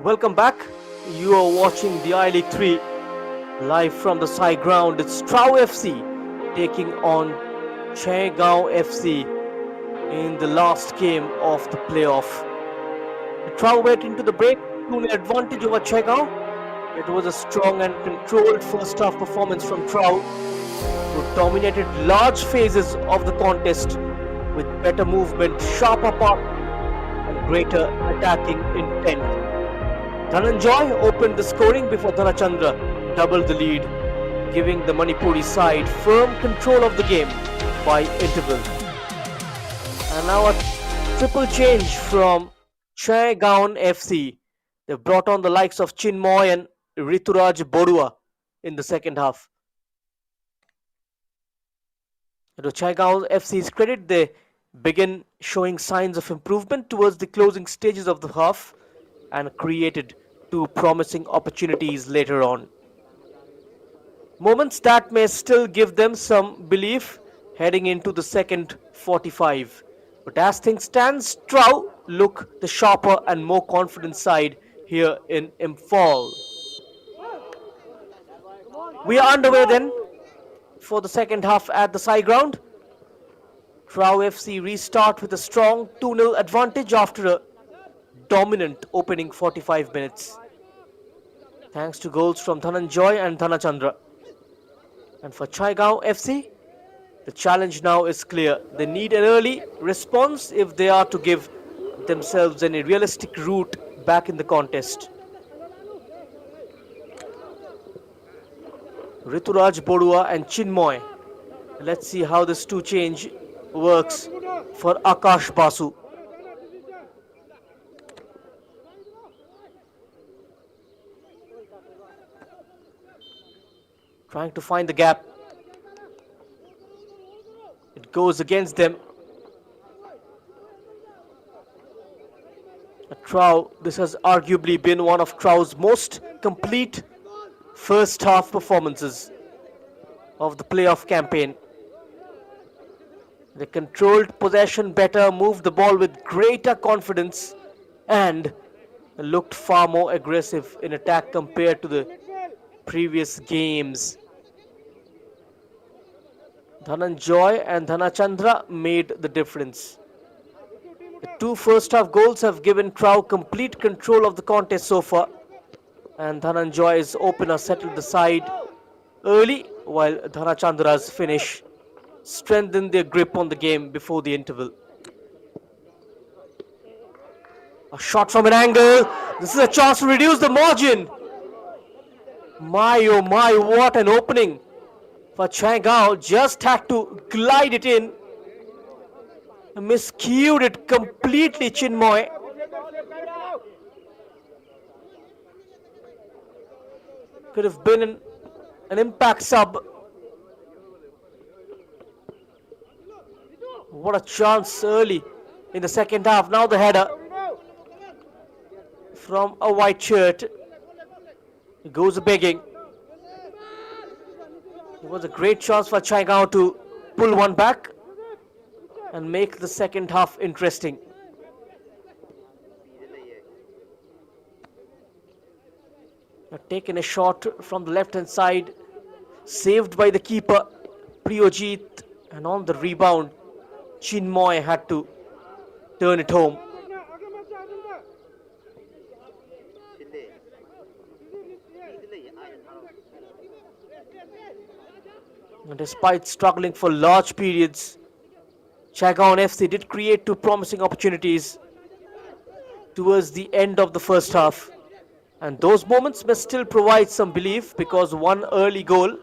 Speaker 1: Welcome back. You are watching the I League 3 live from the Chhaygaon. It's TRAU FC taking on Chhaygaon FC in the last game of the playoff. TRAU went into the break to an advantage over Chhaygaon. It was a strong and controlled first half performance from TRAU, who dominated large phases of the contest with better movement, sharper pass, and greater attacking intent. Dhananjoy opened the scoring before Dhanachandra doubled the lead, giving the Manipuri side firm control of the game by interval. And now a triple change from Chhaygaon FC. They've brought on the likes of Chinmoy and Rituraj Bodua in the second half. To Chhaygaon FC's credit, they began showing signs of improvement towards the closing stages of the half and created two promising opportunities later on. Moments that may still give them some belief heading into the second 45. But as things stand, TRAU look the sharper and more confident side here in Imphal. We are underway then for the second half at the Chhayground. TRAU FC restart with a strong 2-0 advantage after a dominant opening 45 minutes, thanks to goals from Dhananjoy and Dhanachandra. And for Chhaygaon FC, the challenge now is clear. They need an early response if they are to give themselves any realistic route back in the contest. Rituraj Bodua and Chinmoy. Let's see how this two change works for Akash Basu. Trying to find the gap. It goes against them. TRAU, this has arguably been one of TRAU's most complete first half performances of the playoff campaign. They controlled possession better, moved the ball with greater confidence, and looked far more aggressive in attack compared to the previous games. Dhananjoy and Dhanachandra made the difference. The two first half goals have given TRAU complete control of the contest so far, and Dhananjoy's opener settled the side early, while Dhanachandra's finish strengthened their grip on the game before the interval. A shot from an angle. This is a chance to reduce the margin. My oh my, what an opening for Chhaygaon. Just had to glide it in. Miscued it completely, Chinmoy. Could have been an impact sub. What a chance early in the second half. Now the header from a white shirt. He goes begging. It was a great chance for Chhaygaon to pull one back and make the second half interesting. Taken a shot from the left hand side, saved by the keeper Priyojit, and on the rebound Chinmoy had to turn it home. And despite struggling for large periods, Chhaygaon FC did create two promising opportunities towards the end of the first half. And those moments may still provide some belief, because one early goal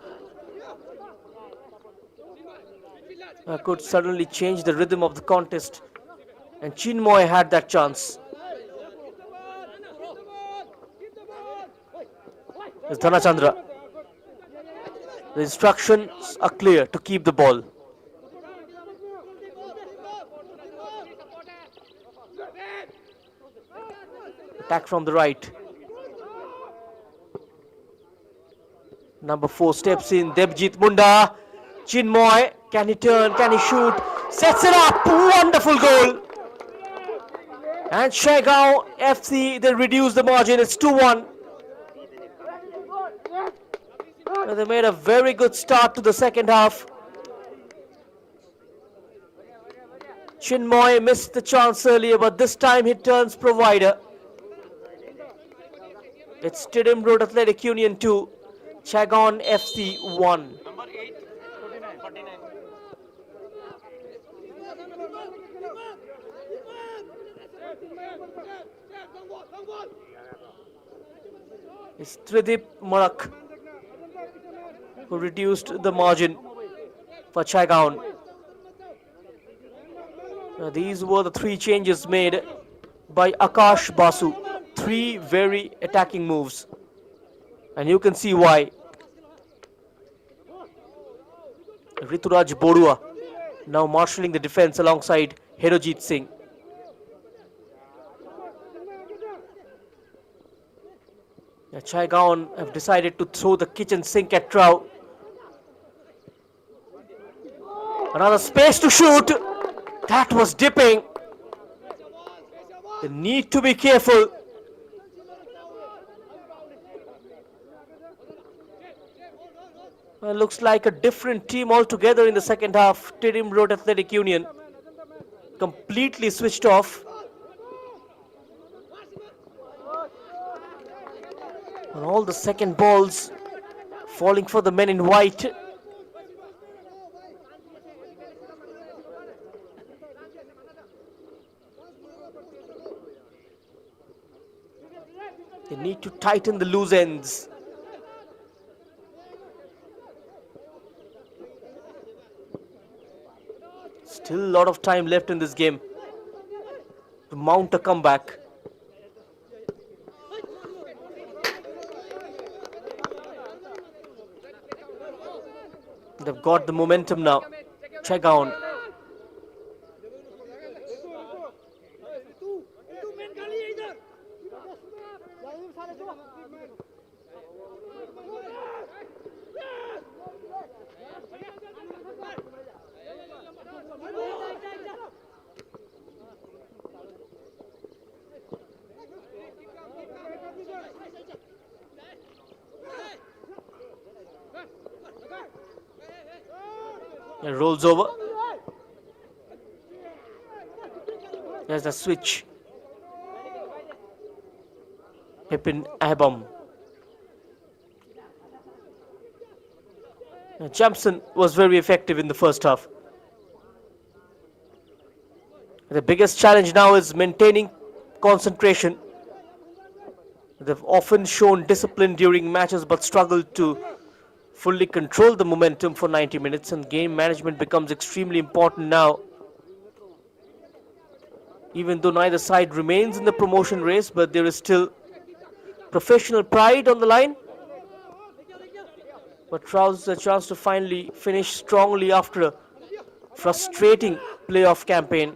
Speaker 1: could suddenly change the rhythm of the contest. And Chinmoy had that chance. It's Dhanachandra. The instructions are clear to keep the ball. Attack from the right. Number 4 steps in, Debjit Munda. Chinmoy, can he turn, can he shoot? Sets it up, wonderful goal. And Chhaygaon FC, they reduce the margin. It's 2-1. They made a very good start to the second half. Chinmoy missed the chance earlier, but this time he turns provider. It's Stadium Road Athletic Union 2, Chhaygaon FC 1.
Speaker 3: Number 8, 49.
Speaker 1: It's Tridip Marak who reduced the margin for Chhaygaon. Now, these were the three changes made by Akash Basu. Three very attacking moves. And you can see why. Rituraj Borua now marshalling the defense alongside Herojit Singh. Chhaygaon have decided to throw the kitchen sink at TRAU. Another space to shoot. That was dipping. They need to be careful. Well, looks like a different team altogether in the second half. Stadium Road Athletic Union completely switched off. And all the second balls falling for the men in white. They need to tighten the loose ends. Still a lot of time left in this game to mount a comeback. They've got the momentum now. Chhaygaon. It rolls over. There's the switch. Pipin Abam. Jampson was very effective in the first half. The biggest challenge now is maintaining concentration. They've often shown discipline during matches but struggled to fully control the momentum for 90 minutes, and game management becomes extremely important now. Even though neither side remains in the promotion race, but there is still professional pride on the line. But TRAU's a chance to finally finish strongly after a frustrating playoff campaign.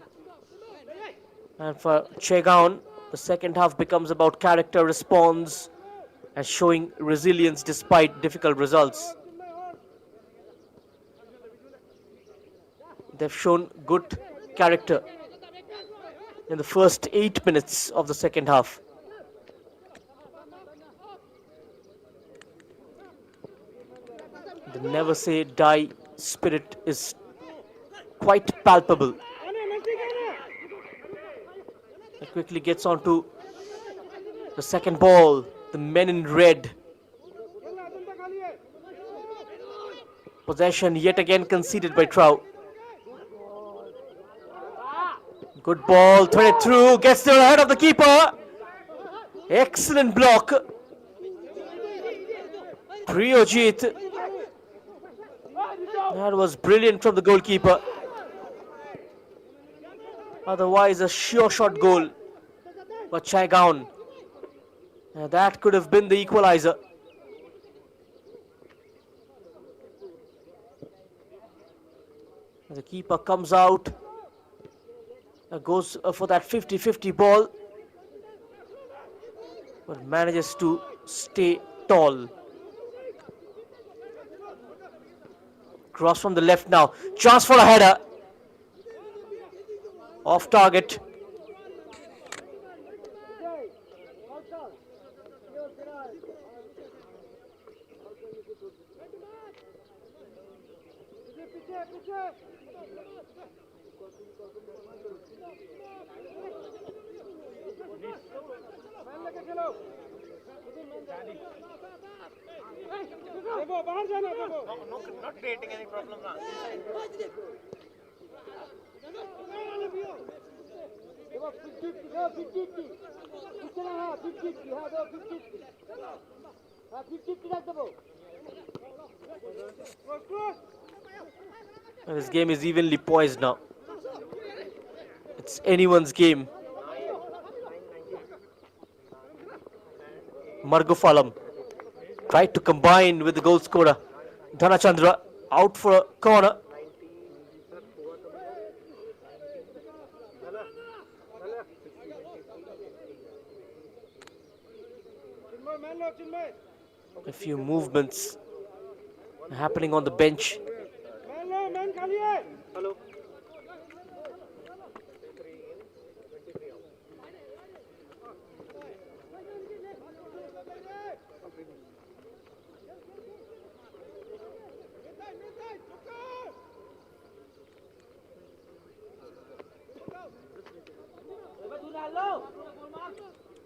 Speaker 1: And for Chhaygaon, the second half becomes about character, response, and showing resilience despite difficult results. They've shown good character in the first 8 minutes of the second half. The never say die spirit is quite palpable. It quickly gets on to the second ball. The men in red. Possession yet again conceded by TRAU. Good ball, threaded through, gets there ahead of the keeper. Excellent block. Priyojit. That was brilliant from the goalkeeper. Otherwise, a sure shot goal for Chhaygaon. That could have been the equalizer. The keeper comes out, goes for that 50-50 ball, but manages to stay tall. Cross from the left now. Chance for a header. Off target.
Speaker 3: Not creating any problem now.
Speaker 1: And this game is evenly poised now. It's anyone's game. Margofalam tried to combine with the goal scorer. Dhanachandra out for a corner. A few movements happening on the bench.
Speaker 2: Hello.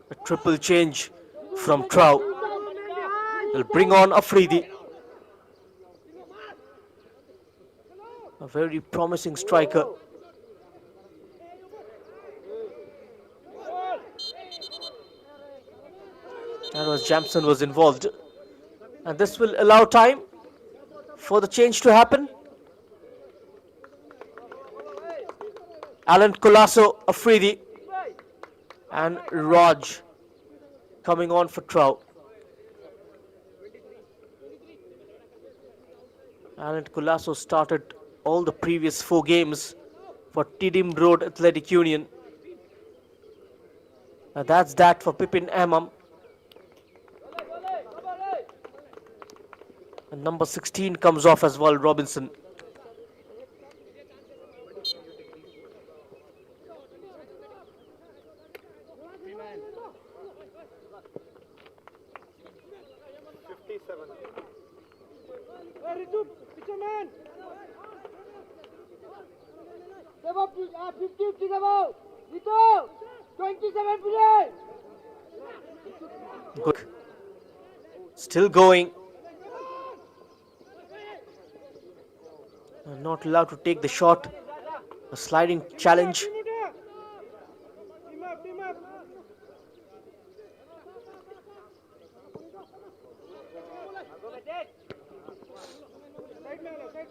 Speaker 1: A triple change from TRAU. They'll bring on Afridi. A very promising striker. That was Jamson was involved. And this will allow time for the change to happen. Alan Colasso, Afridi, and Raj coming on for TRAU. Alan Colasso started all the previous 4 games for Tidim Road Athletic Union. Now that's that for Pipin Amam. And number 16 comes off as well, Robinson. Good. Still going. Not allowed to take the shot. A sliding challenge.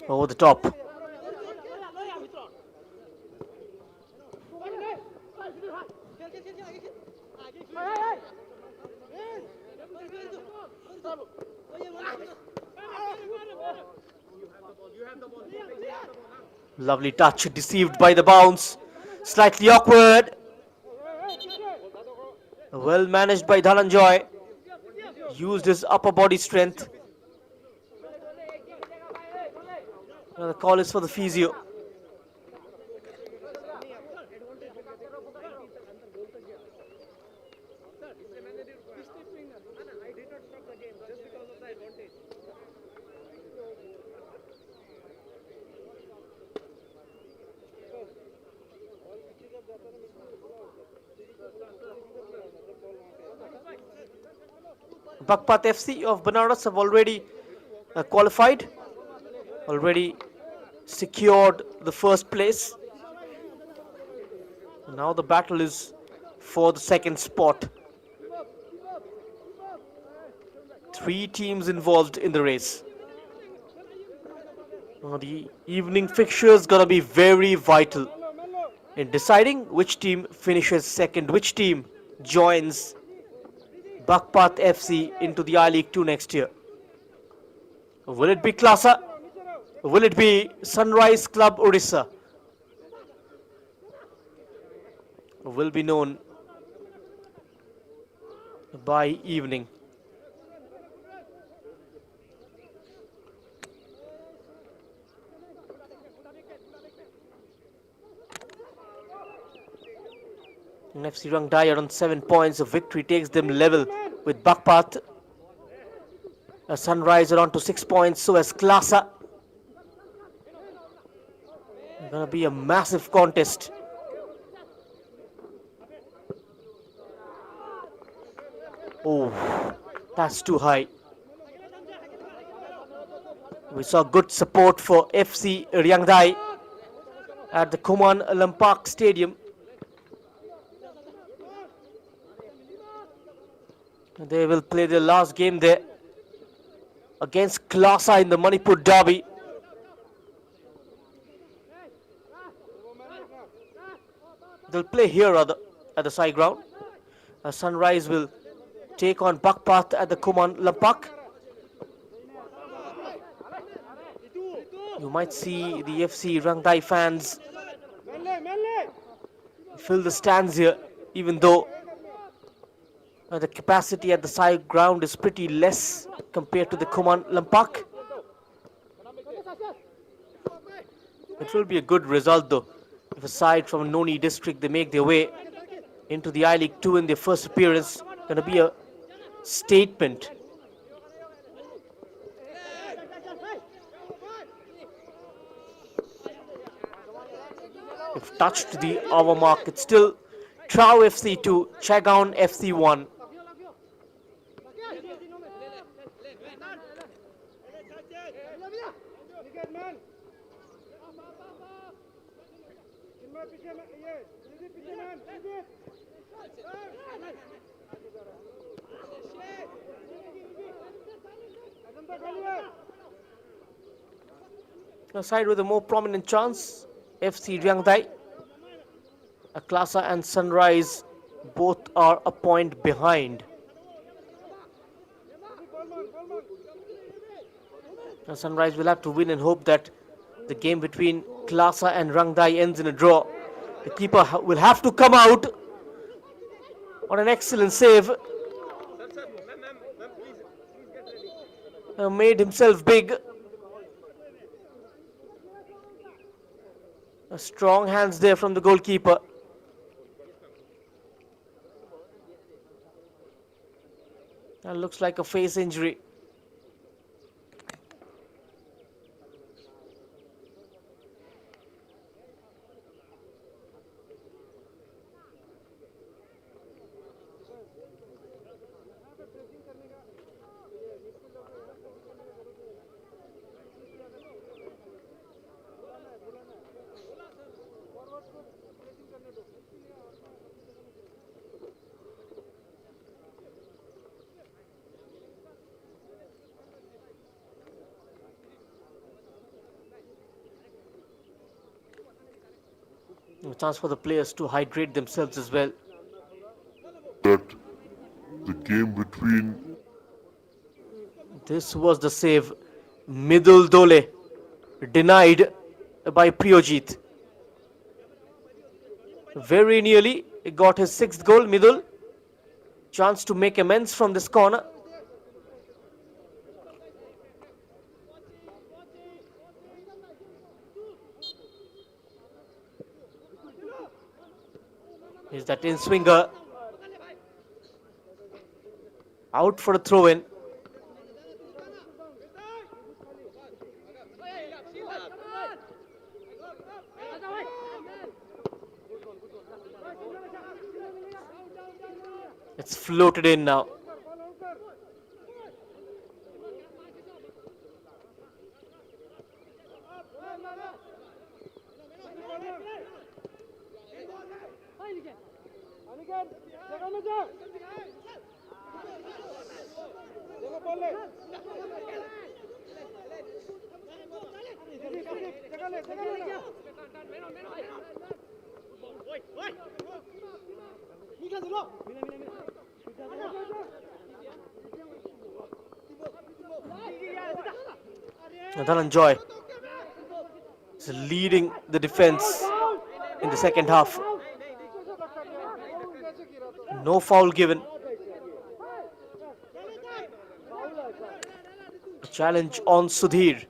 Speaker 1: Over the top. Lovely touch, deceived by the bounce. Slightly awkward. Well managed by Dhananjoy. Used his upper body strength. Now the call is for the physio. Bakpat FC of Banaras have already qualified, already secured the first place. Now the battle is for the second spot. 3 teams involved in the race. Now the evening fixture is gonna be very vital in deciding which team finishes second, which team joins Bakpat FC into the I-League 2 next year. Will it be Klasa? Will it be Sunrise Club Odisha? Will be known by evening. And FC Rangdai are on 7 points. A victory takes them level with Bakpat. Sunrise are on to 6 points, so as Klasa. It's gonna be a massive contest. Oh, that's too high. We saw good support for FC Ryangdai at the Kuman Lampak Stadium. They will play their last game there against Klasa in the Manipur Derby. They'll play here rather at the side ground. Sunrise will take on Bakpat at the Kuman Lampak. You might see the FC Rangdai fans fill the stands here, even though the capacity at the side ground is pretty less compared to the Kuman Lampak. It will be a good result though, if a side from Noni district they make their way into the I-League 2 in their first appearance. Going to be a statement. If touched the hour mark, it's still TRAU FC 2, Chhaygaon FC 1. A side with a more prominent chance, FC Ryangdai. Klasa and Sunrise both are a point behind. Sunrise will have to win and hope that the game between Klasa and Rangdai ends in a draw. The keeper will have to come out on an excellent save. Made himself big. Strong hands there from the goalkeeper. That looks like a face injury. A chance for the players to hydrate themselves as well.
Speaker 4: That the game between
Speaker 1: This was the save. Midul Dole denied by Priyojit. Very nearly got his sixth goal. Midul, chance to make amends from this corner. Is that in swinger? Out for a throw in. It's floated in now. Dhananjoy is leading the defense in the second half. No foul given. A challenge on Sudhir.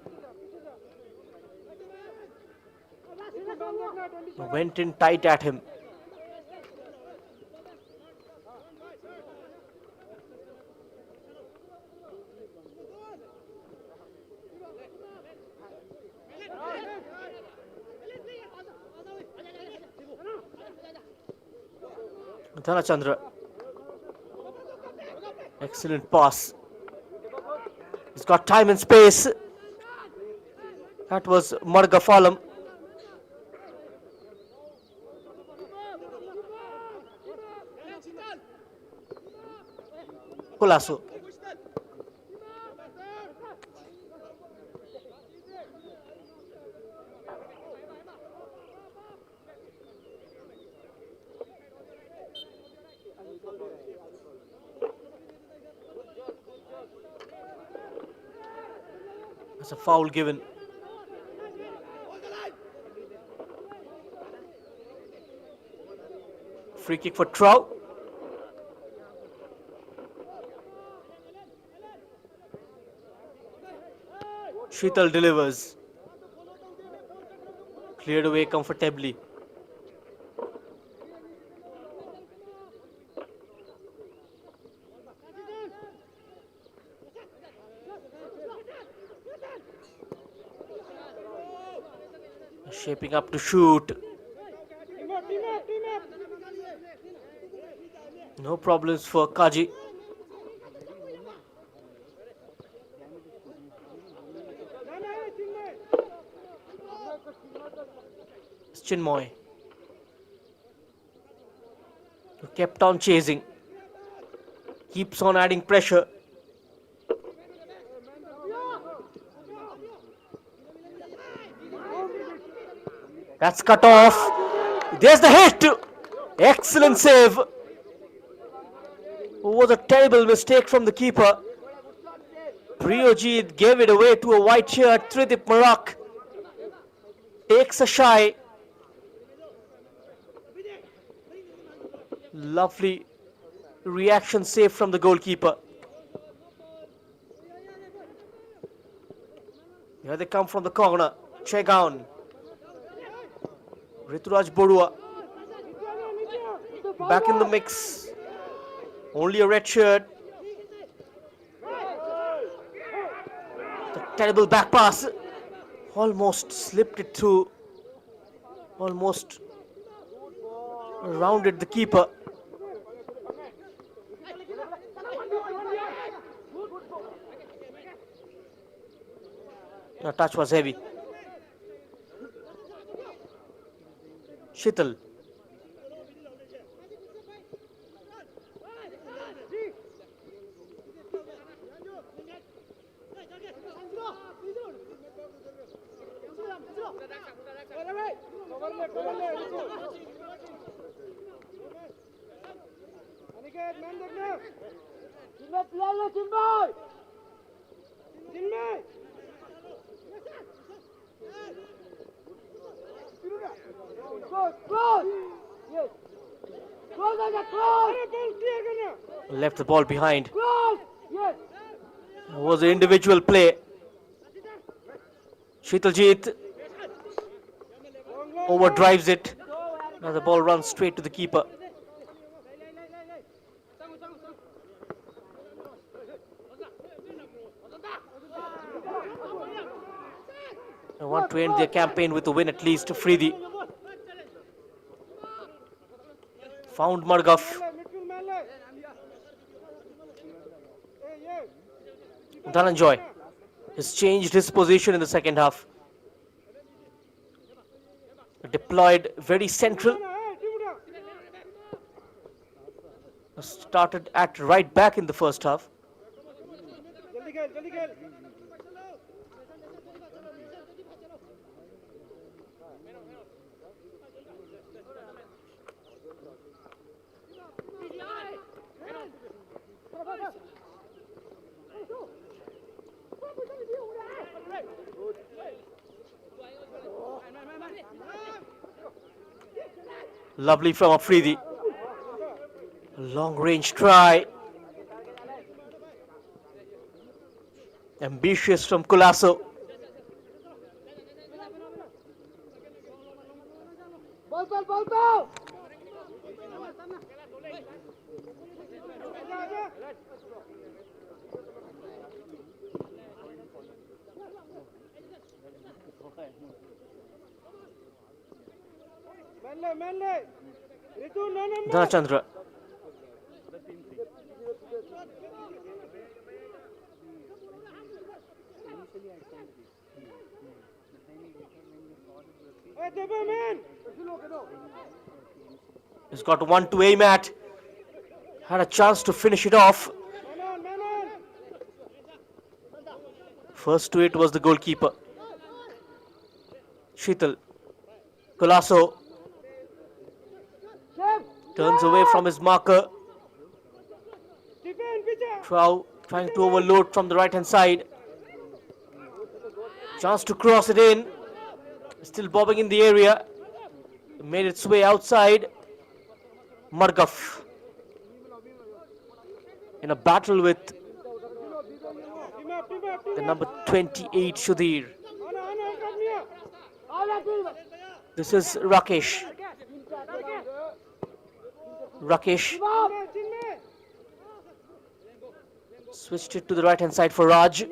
Speaker 1: Went in tight at him. Dhanachandra. Excellent pass. He's got time and space. That was Margafalam. Colasso. That's a foul given. Free kick for TRAU. Sheetal delivers. Cleared away comfortably. Shaping up to shoot. No problems for Kaji. It's Chinmoy, who kept on chasing. Keeps on adding pressure. That's cut off. There's the hit. Excellent save. It was a terrible mistake from the keeper. Priyojit gave it away to a white shirt. Tridip Marak takes a shy. Lovely reaction save from the goalkeeper. Here they come from the corner. Chhaygaon. Rituraj Borua back in the mix. Only a red shirt. The terrible back pass. Almost slipped it through. Almost rounded the keeper. The touch was heavy. Sheetal. Left the ball behind. It was an individual play. Sheetaljit overdrives it. Now the ball runs straight to the keeper. They want to end their campaign with a win at least. Freedy found Margaf. Dhananjoy has changed his position in the second half. Deployed very central. Started at right back in the first half. Lovely from Afridi. Long range try. Ambitious from Colasso. Dhanachandra. He's got one to aim at. Had a chance to finish it off. First to it was the goalkeeper. Sheetal. Colasso turns away from his marker. TRAU trying to overload from the right hand side. Chance to cross it in. Still bobbing in the area. Made its way outside. Margaf in a battle with the number 28 Sudhir. This is Rakesh. Rakesh switched it to the right hand side for Raj.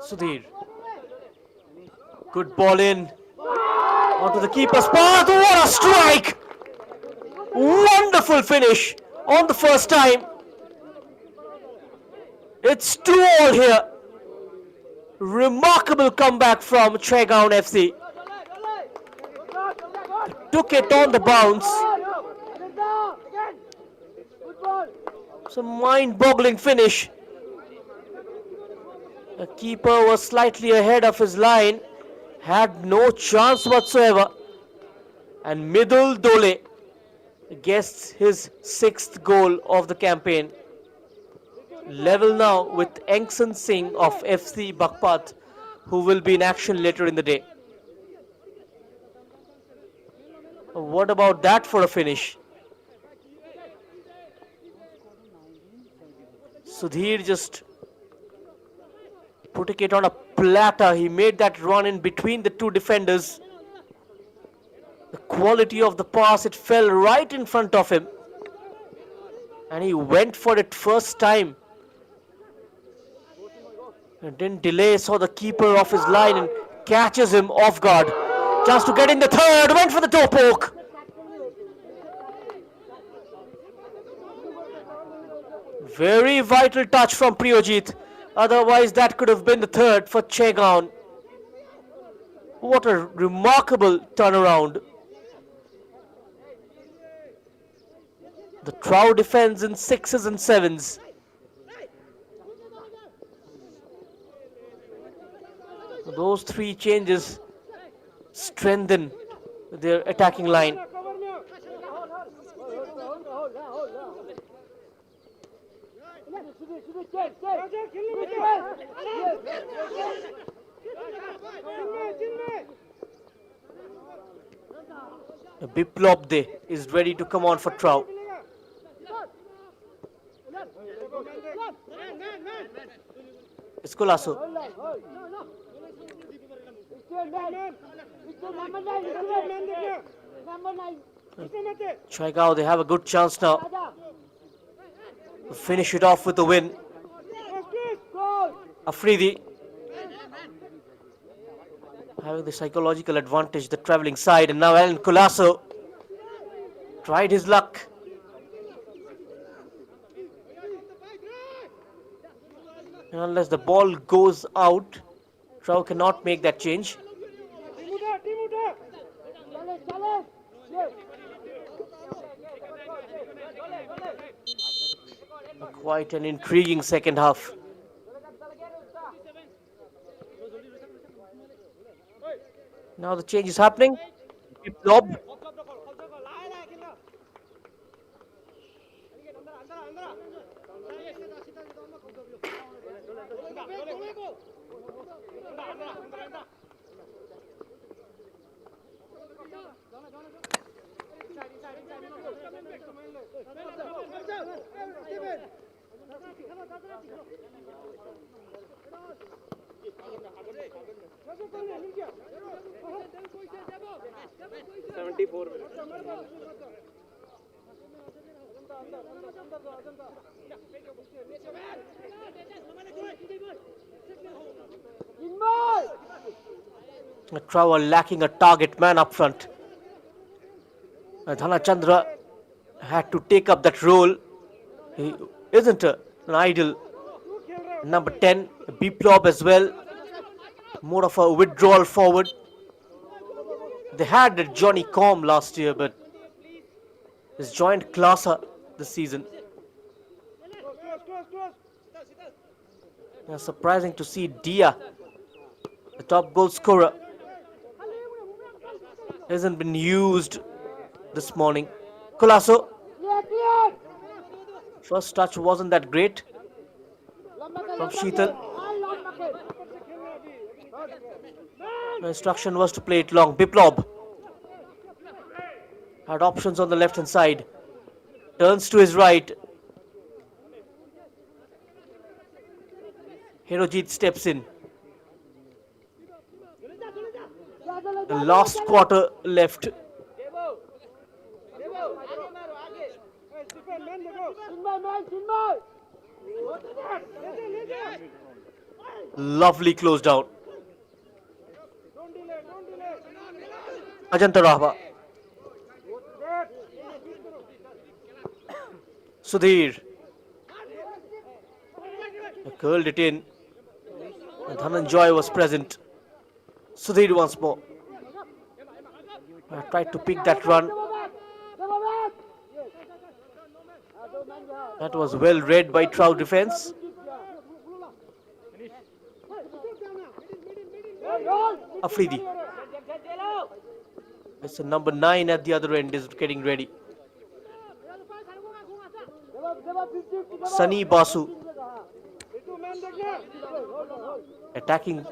Speaker 1: Sudhir. Good ball in. Onto the keeper's path. What a strike! Wonderful finish on the first time. It's 2-2 here. Remarkable comeback from Chhaygaon FC. Took it on the bounce. It's a mind-boggling finish. The keeper was slightly ahead of his line, had no chance whatsoever. And Midul Dole gets his 6th goal of the campaign. Level now with Engsan Singh of FC Bakpat, who will be in action later in the day. What about that for a finish? Sudhir just putting it on a platter. He made that run in between the two defenders. The quality of the pass, it fell right in front of him. And he went for it first time. And didn't delay, saw the keeper off his line and catches him off guard. Chance to get in the third, went for the toe poke. Very vital touch from Priyojit. Otherwise, that could have been the third for Chhaygaon. What a remarkable turnaround. The TRAU defends in 6s and 7s. Those 3 changes strengthen their attacking line. Biplop De is ready to come on for TRAU. It's Colasso. Chhaygaon, they have a good chance now to finish it off with a win. Afridi having the psychological advantage, the travelling side, and now Alan Colasso tried his luck. And unless the ball goes out, TRAU cannot make that change. Quite an intriguing second half. Now the change is happening. Lob. TRAU are lacking a target man up front. Dhana Chandra had to take up that role. He isn't an idle. Number 10, Biplob as well. More of a withdrawal forward. They had Johnny Com last year, but he's joined Klasa this season. Surprising to see Dia, the top goal scorer, hasn't been used this morning. Colasso, first touch wasn't that great from Sheetal. The instruction was to play it long. Biplob had options on the left hand side. Turns to his right. Herojit steps in. The last quarter left. Lovely close down. Ajanta Rahba. Sudhir. Curled it in. And Dhananjoy was present. Sudhir once more. Tried to pick that run. That was well read by TRAU defense. Afridi. It's a number 9 at the other end is getting ready. Sunny Basu. Attacking.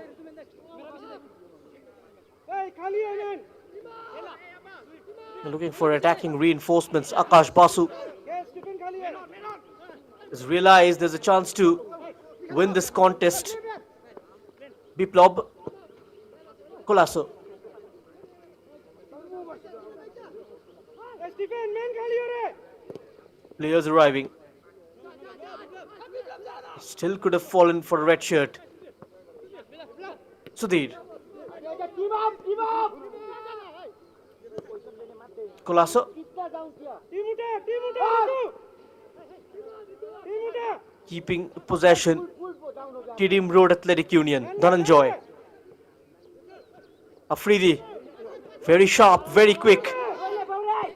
Speaker 1: Looking for attacking reinforcements. Akash Basu has realized there's a chance to win this contest. Biplob. Colasso. Players arriving. Still could have fallen for a red shirt. Sudhir. Colasso. Keeping possession. Tidim Road Athletic Union. Dhananjoy. Afridi. Very sharp, very quick.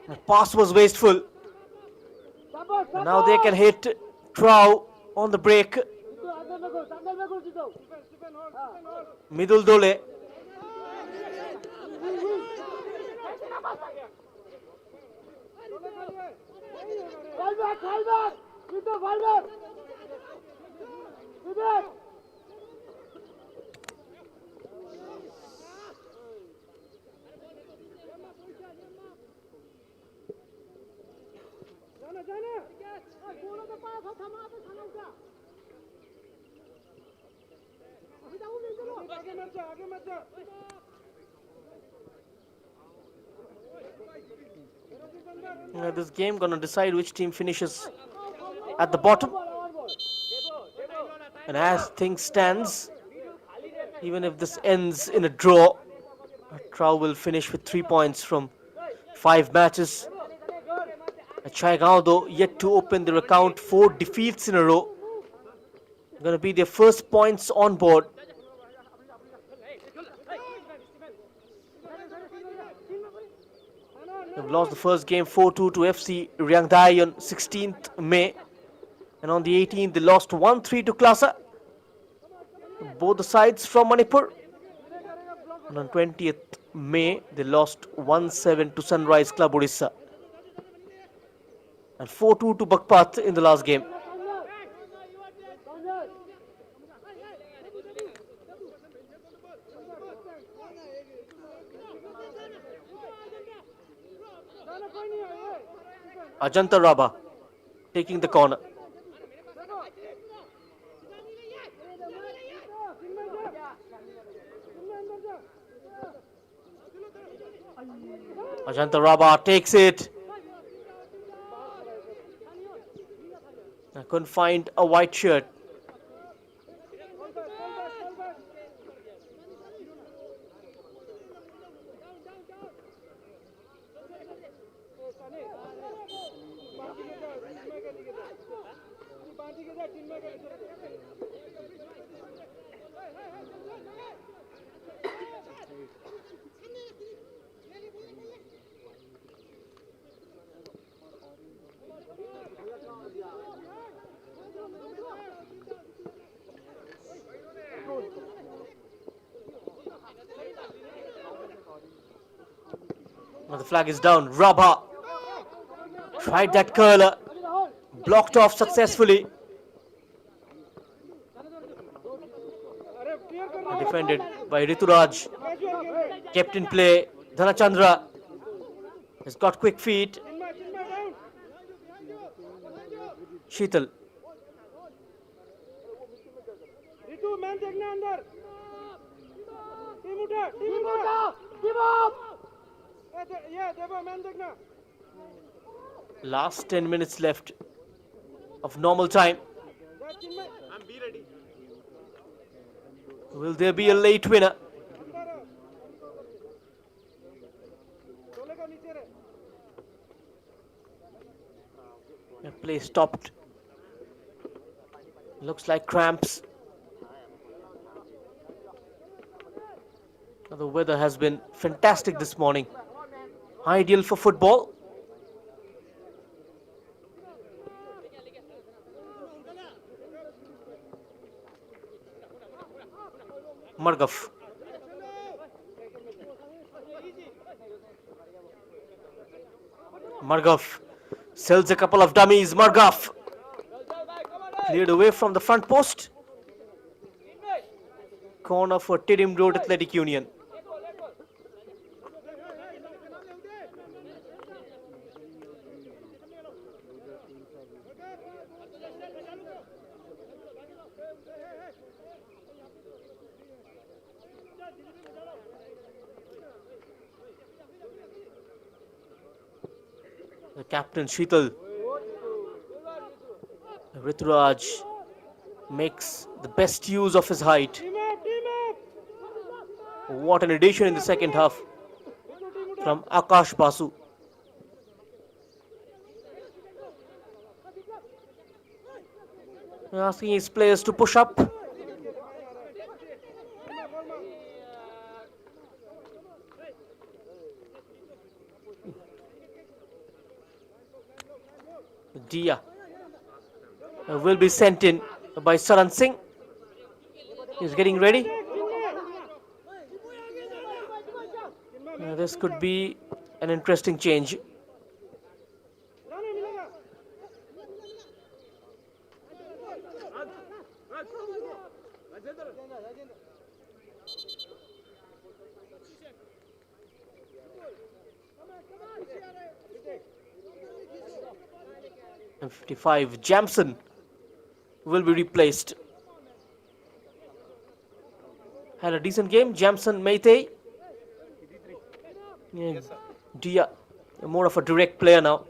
Speaker 1: The pass was wasteful. And now they can hit TRAU on the break. Midul Dole. This game gonna decide which team finishes at the bottom. And as things stands, even if this ends in a draw, TRAU will finish with 3 points from 5 matches. Chhaygaon though yet to open their account, 4 defeats in a row. Gonna be their first points on board. They've lost the first game 4-2 to FC Ryangdai on 16th May. And on the 18th, they lost 1-3 to Klasa. Both the sides from Manipur. And on 20th May, they lost 1-7 to Sunrise Club Odisha. And 4-2 to Bakpat in the last game. Ajanta Rabha taking the corner. Ajanta Rabha takes it. I couldn't find a white shirt. Now the flag is down. Rabha tried that curler, blocked off successfully. Defended by Rituraj. Kept in play. Dhanachandra has got quick feet. Sheetal. Last 10 minutes left of normal time. Will there be a late winner? The play stopped. Looks like cramps. The weather has been fantastic this morning. Ideal for football. Margaf. Margaf sells a couple of dummies. Margaf cleared away from the front post. Corner for Tidim Road Athletic Union. The captain Sheetal. Rituraj makes the best use of his height. What an addition in the second half from Akash Basu. Asking his players to push up. Dia will be sent in by Saran Singh. He's getting ready. This could be an interesting change. And 55, Jamson will be replaced. Had a decent game, Jamson Meite. Yeah, Dia, more of a direct player now.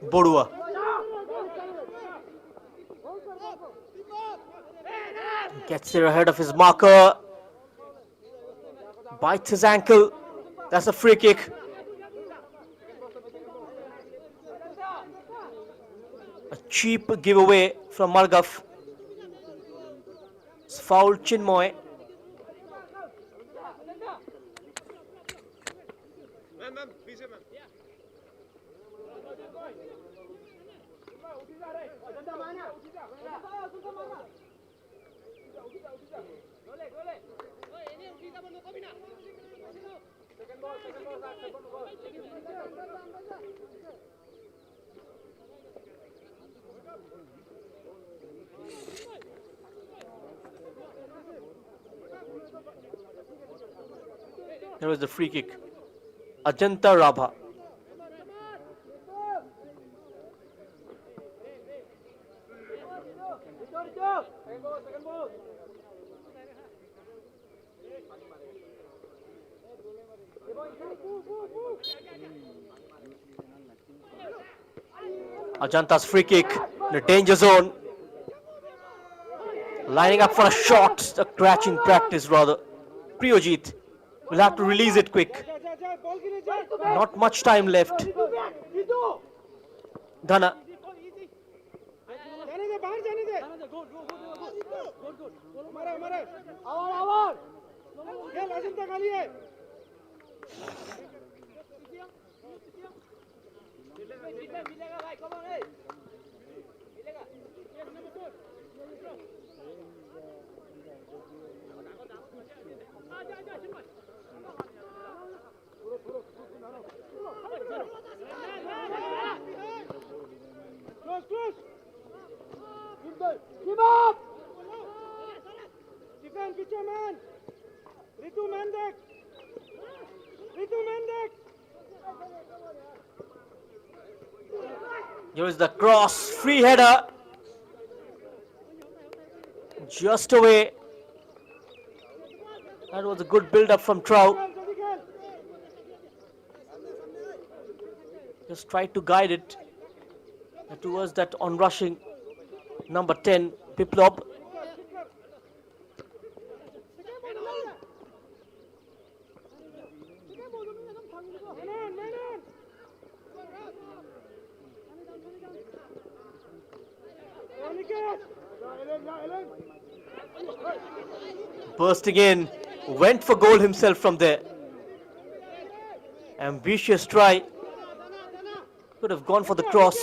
Speaker 1: Bodua. Gets there ahead of his marker. Bites his ankle. That's a free kick. A cheap giveaway from Margaf. It's fouled Chinmoy. There was the free kick. Ajanta Rabha. Ajanta's free kick in the danger zone. Lining up for a shot, a catching practice rather. Priyojit will have to release it quick. Not much time left. Dhana.
Speaker 2: Keep up! Defend, get your man! Ritu Mendek! Ritu Mendek!
Speaker 1: Here is the cross, free header. Just away. That was a good build-up from TRAU. Just tried to guide it towards that on-rushing number 10, Biplop. Bursting in, went for goal himself from there. Ambitious try. Could have gone for the cross.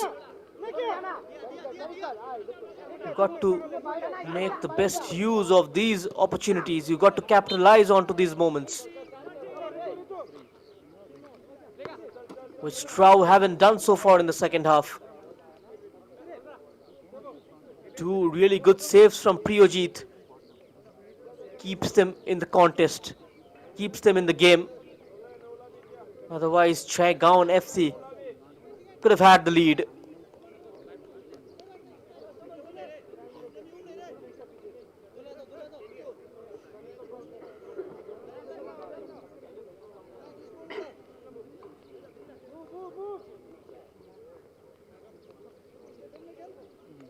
Speaker 1: You've got to make the best use of these opportunities. You've got to capitalize onto these moments, which TRAU haven't done so far in the second half. Two really good saves from Priyojit. Keeps them in the contest, keeps them in the game. Otherwise, Chhaygaon FC could have had the lead.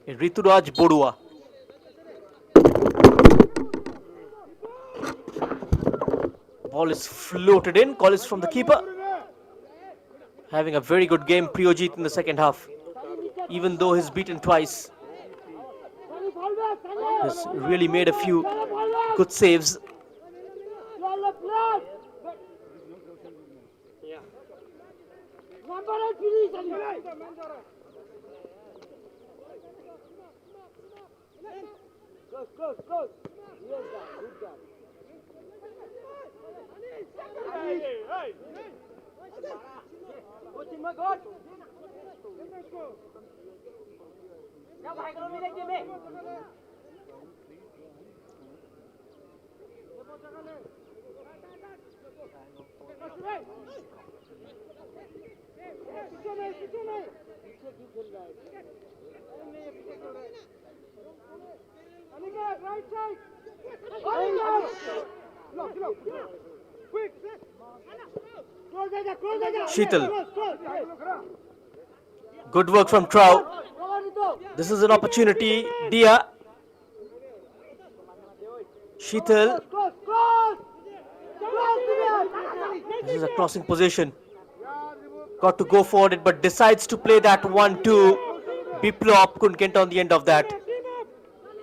Speaker 1: Rituraj Bodua. Ball is floated in. Call is from the keeper. Having a very good game, Priyojit, in the second half. Even though he's beaten twice, he's really made a few good saves.
Speaker 2: Close. Right side.
Speaker 1: Sheetal. Good work from TRAU. This is an opportunity. Dia. Sheetal. This is a crossing position. Got to go for it, but decides to play that 1-2. Biplop couldn't get on the end of that.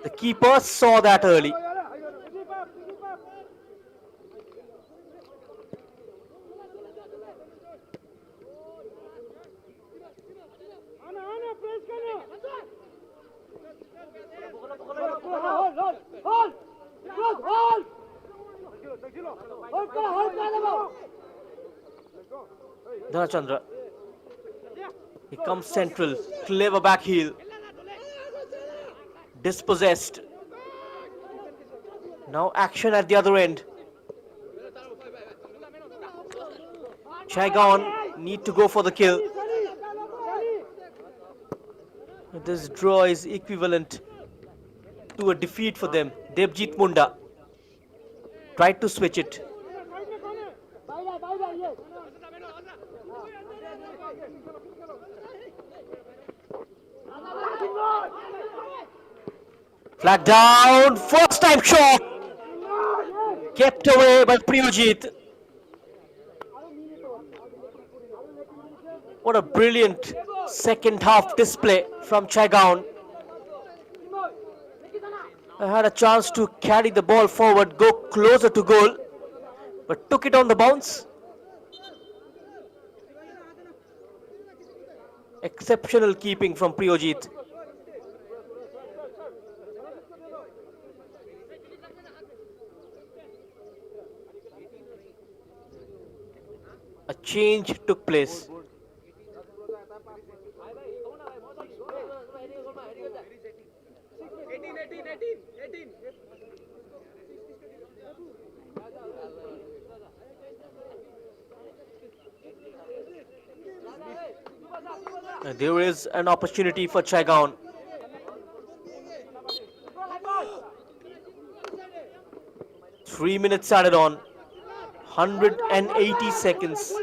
Speaker 1: The keeper saw that early. Dhanachandra. He comes central. Clever back heel. Dispossessed. Now action at the other end. Chhaygaon need to go for the kill. This draw is equivalent to a defeat for them. Devjit Munda tried to switch it. Flag down, first time shot, kept away by Priyojit. What a brilliant second half display from Chhaygaon. I had a chance to carry the ball forward, go closer to goal, but took it on the bounce. Exceptional keeping from Priyojit. A change took place. And there is an opportunity for Chhaygaon. 3 minutes added on. 180 seconds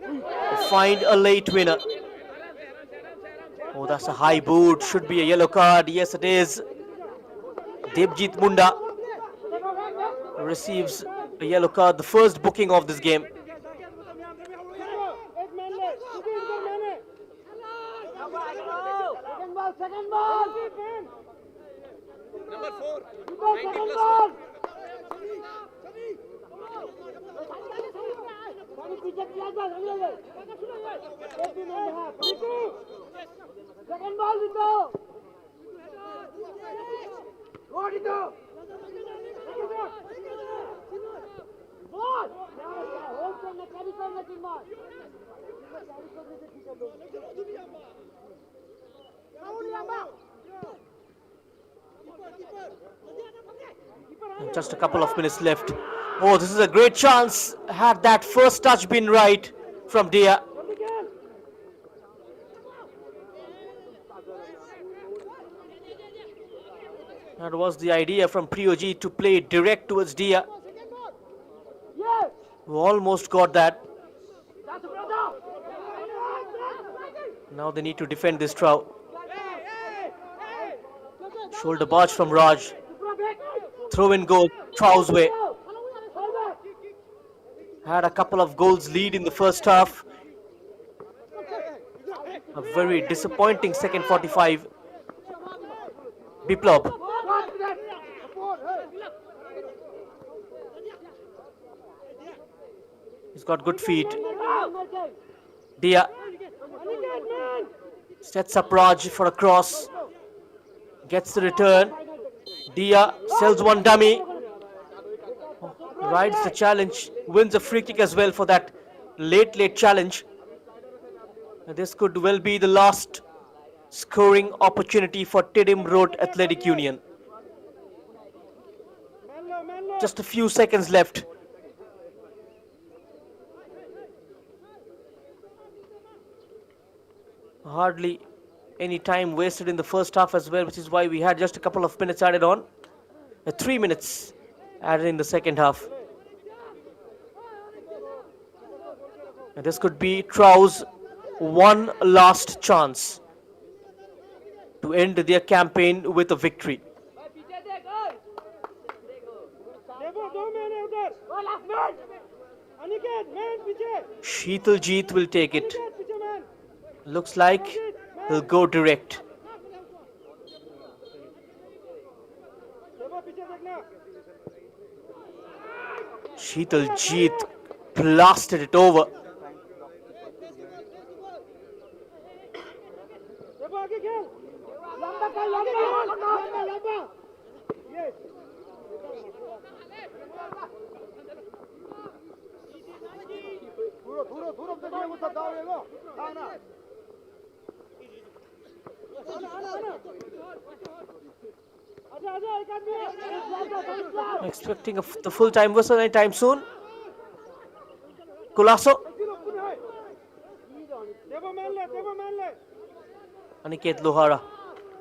Speaker 1: to find a late winner. Oh, that's a high boot. Should be a yellow card. Yes, it is. Debjit Munda receives a yellow card, the first booking of this game.
Speaker 3: Number 4, 90 plus 1.
Speaker 5: Second ball window. Go into. Ball. Hold करना carry करना team
Speaker 1: Just a couple of minutes left. Oh, this is a great chance. Had that first touch been right from Dia. That was the idea from Priyojit to play direct towards Dia. Who almost got that. Now they need to defend this TRAU. Shoulder barge from Raj. Throw in goal, TRAU's way. Had a couple of goals lead in the first half. A very disappointing second 45. Biplab. He's got good feet. Dia sets up Raj for a cross. Gets the return. Dia sells one dummy. Rides the challenge. Wins a free kick as well for that late challenge. And this could well be the last scoring opportunity for Tiddim Road Athletic Union. Just a few seconds left. Hardly any time wasted in the first half as well, which is why we had just a couple of minutes added on. 3 minutes added in the second half. And this could be TRAU's one last chance to end their campaign with a victory. Sheetaljeet will take it. Looks like he'll go direct. Sheetaljeet blasted it over. Expecting the full-time whistle anytime soon. Kulaso. Aniket Lohara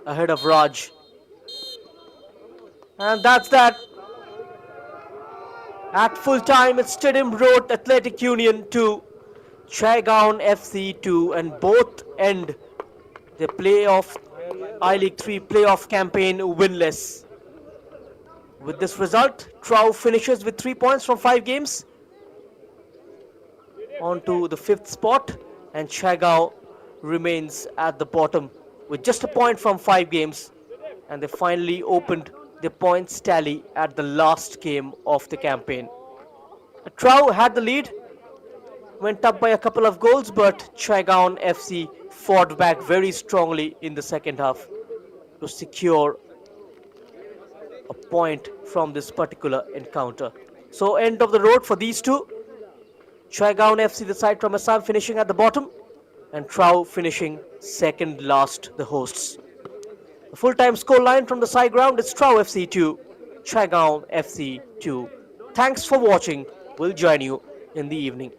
Speaker 1: ahead of Raj. And that's that. At full time, it's Tiddim Road Athletic Union 2, Chhaygaon FC 2, and both end the playoff I-League 3 playoff campaign winless. With this result, TRAU finishes with 3 points from 5 games on to the 5th spot, and Chhaygaon remains at the bottom with just a point from 5 games, and they finally opened the points tally at the last game of the campaign. TRAU had the lead went up by a couple of goals, but Chhaygaon FC fought back very strongly in the second half to secure a point from this particular encounter. So, end of the road for these two. Chhaygaon FC, the side from Assam, finishing at the bottom, and TRAU finishing second last, the hosts. The full-time scoreline from the side ground is TRAU FC 2, Chhaygaon FC 2. Thanks for watching. We'll join you in the evening.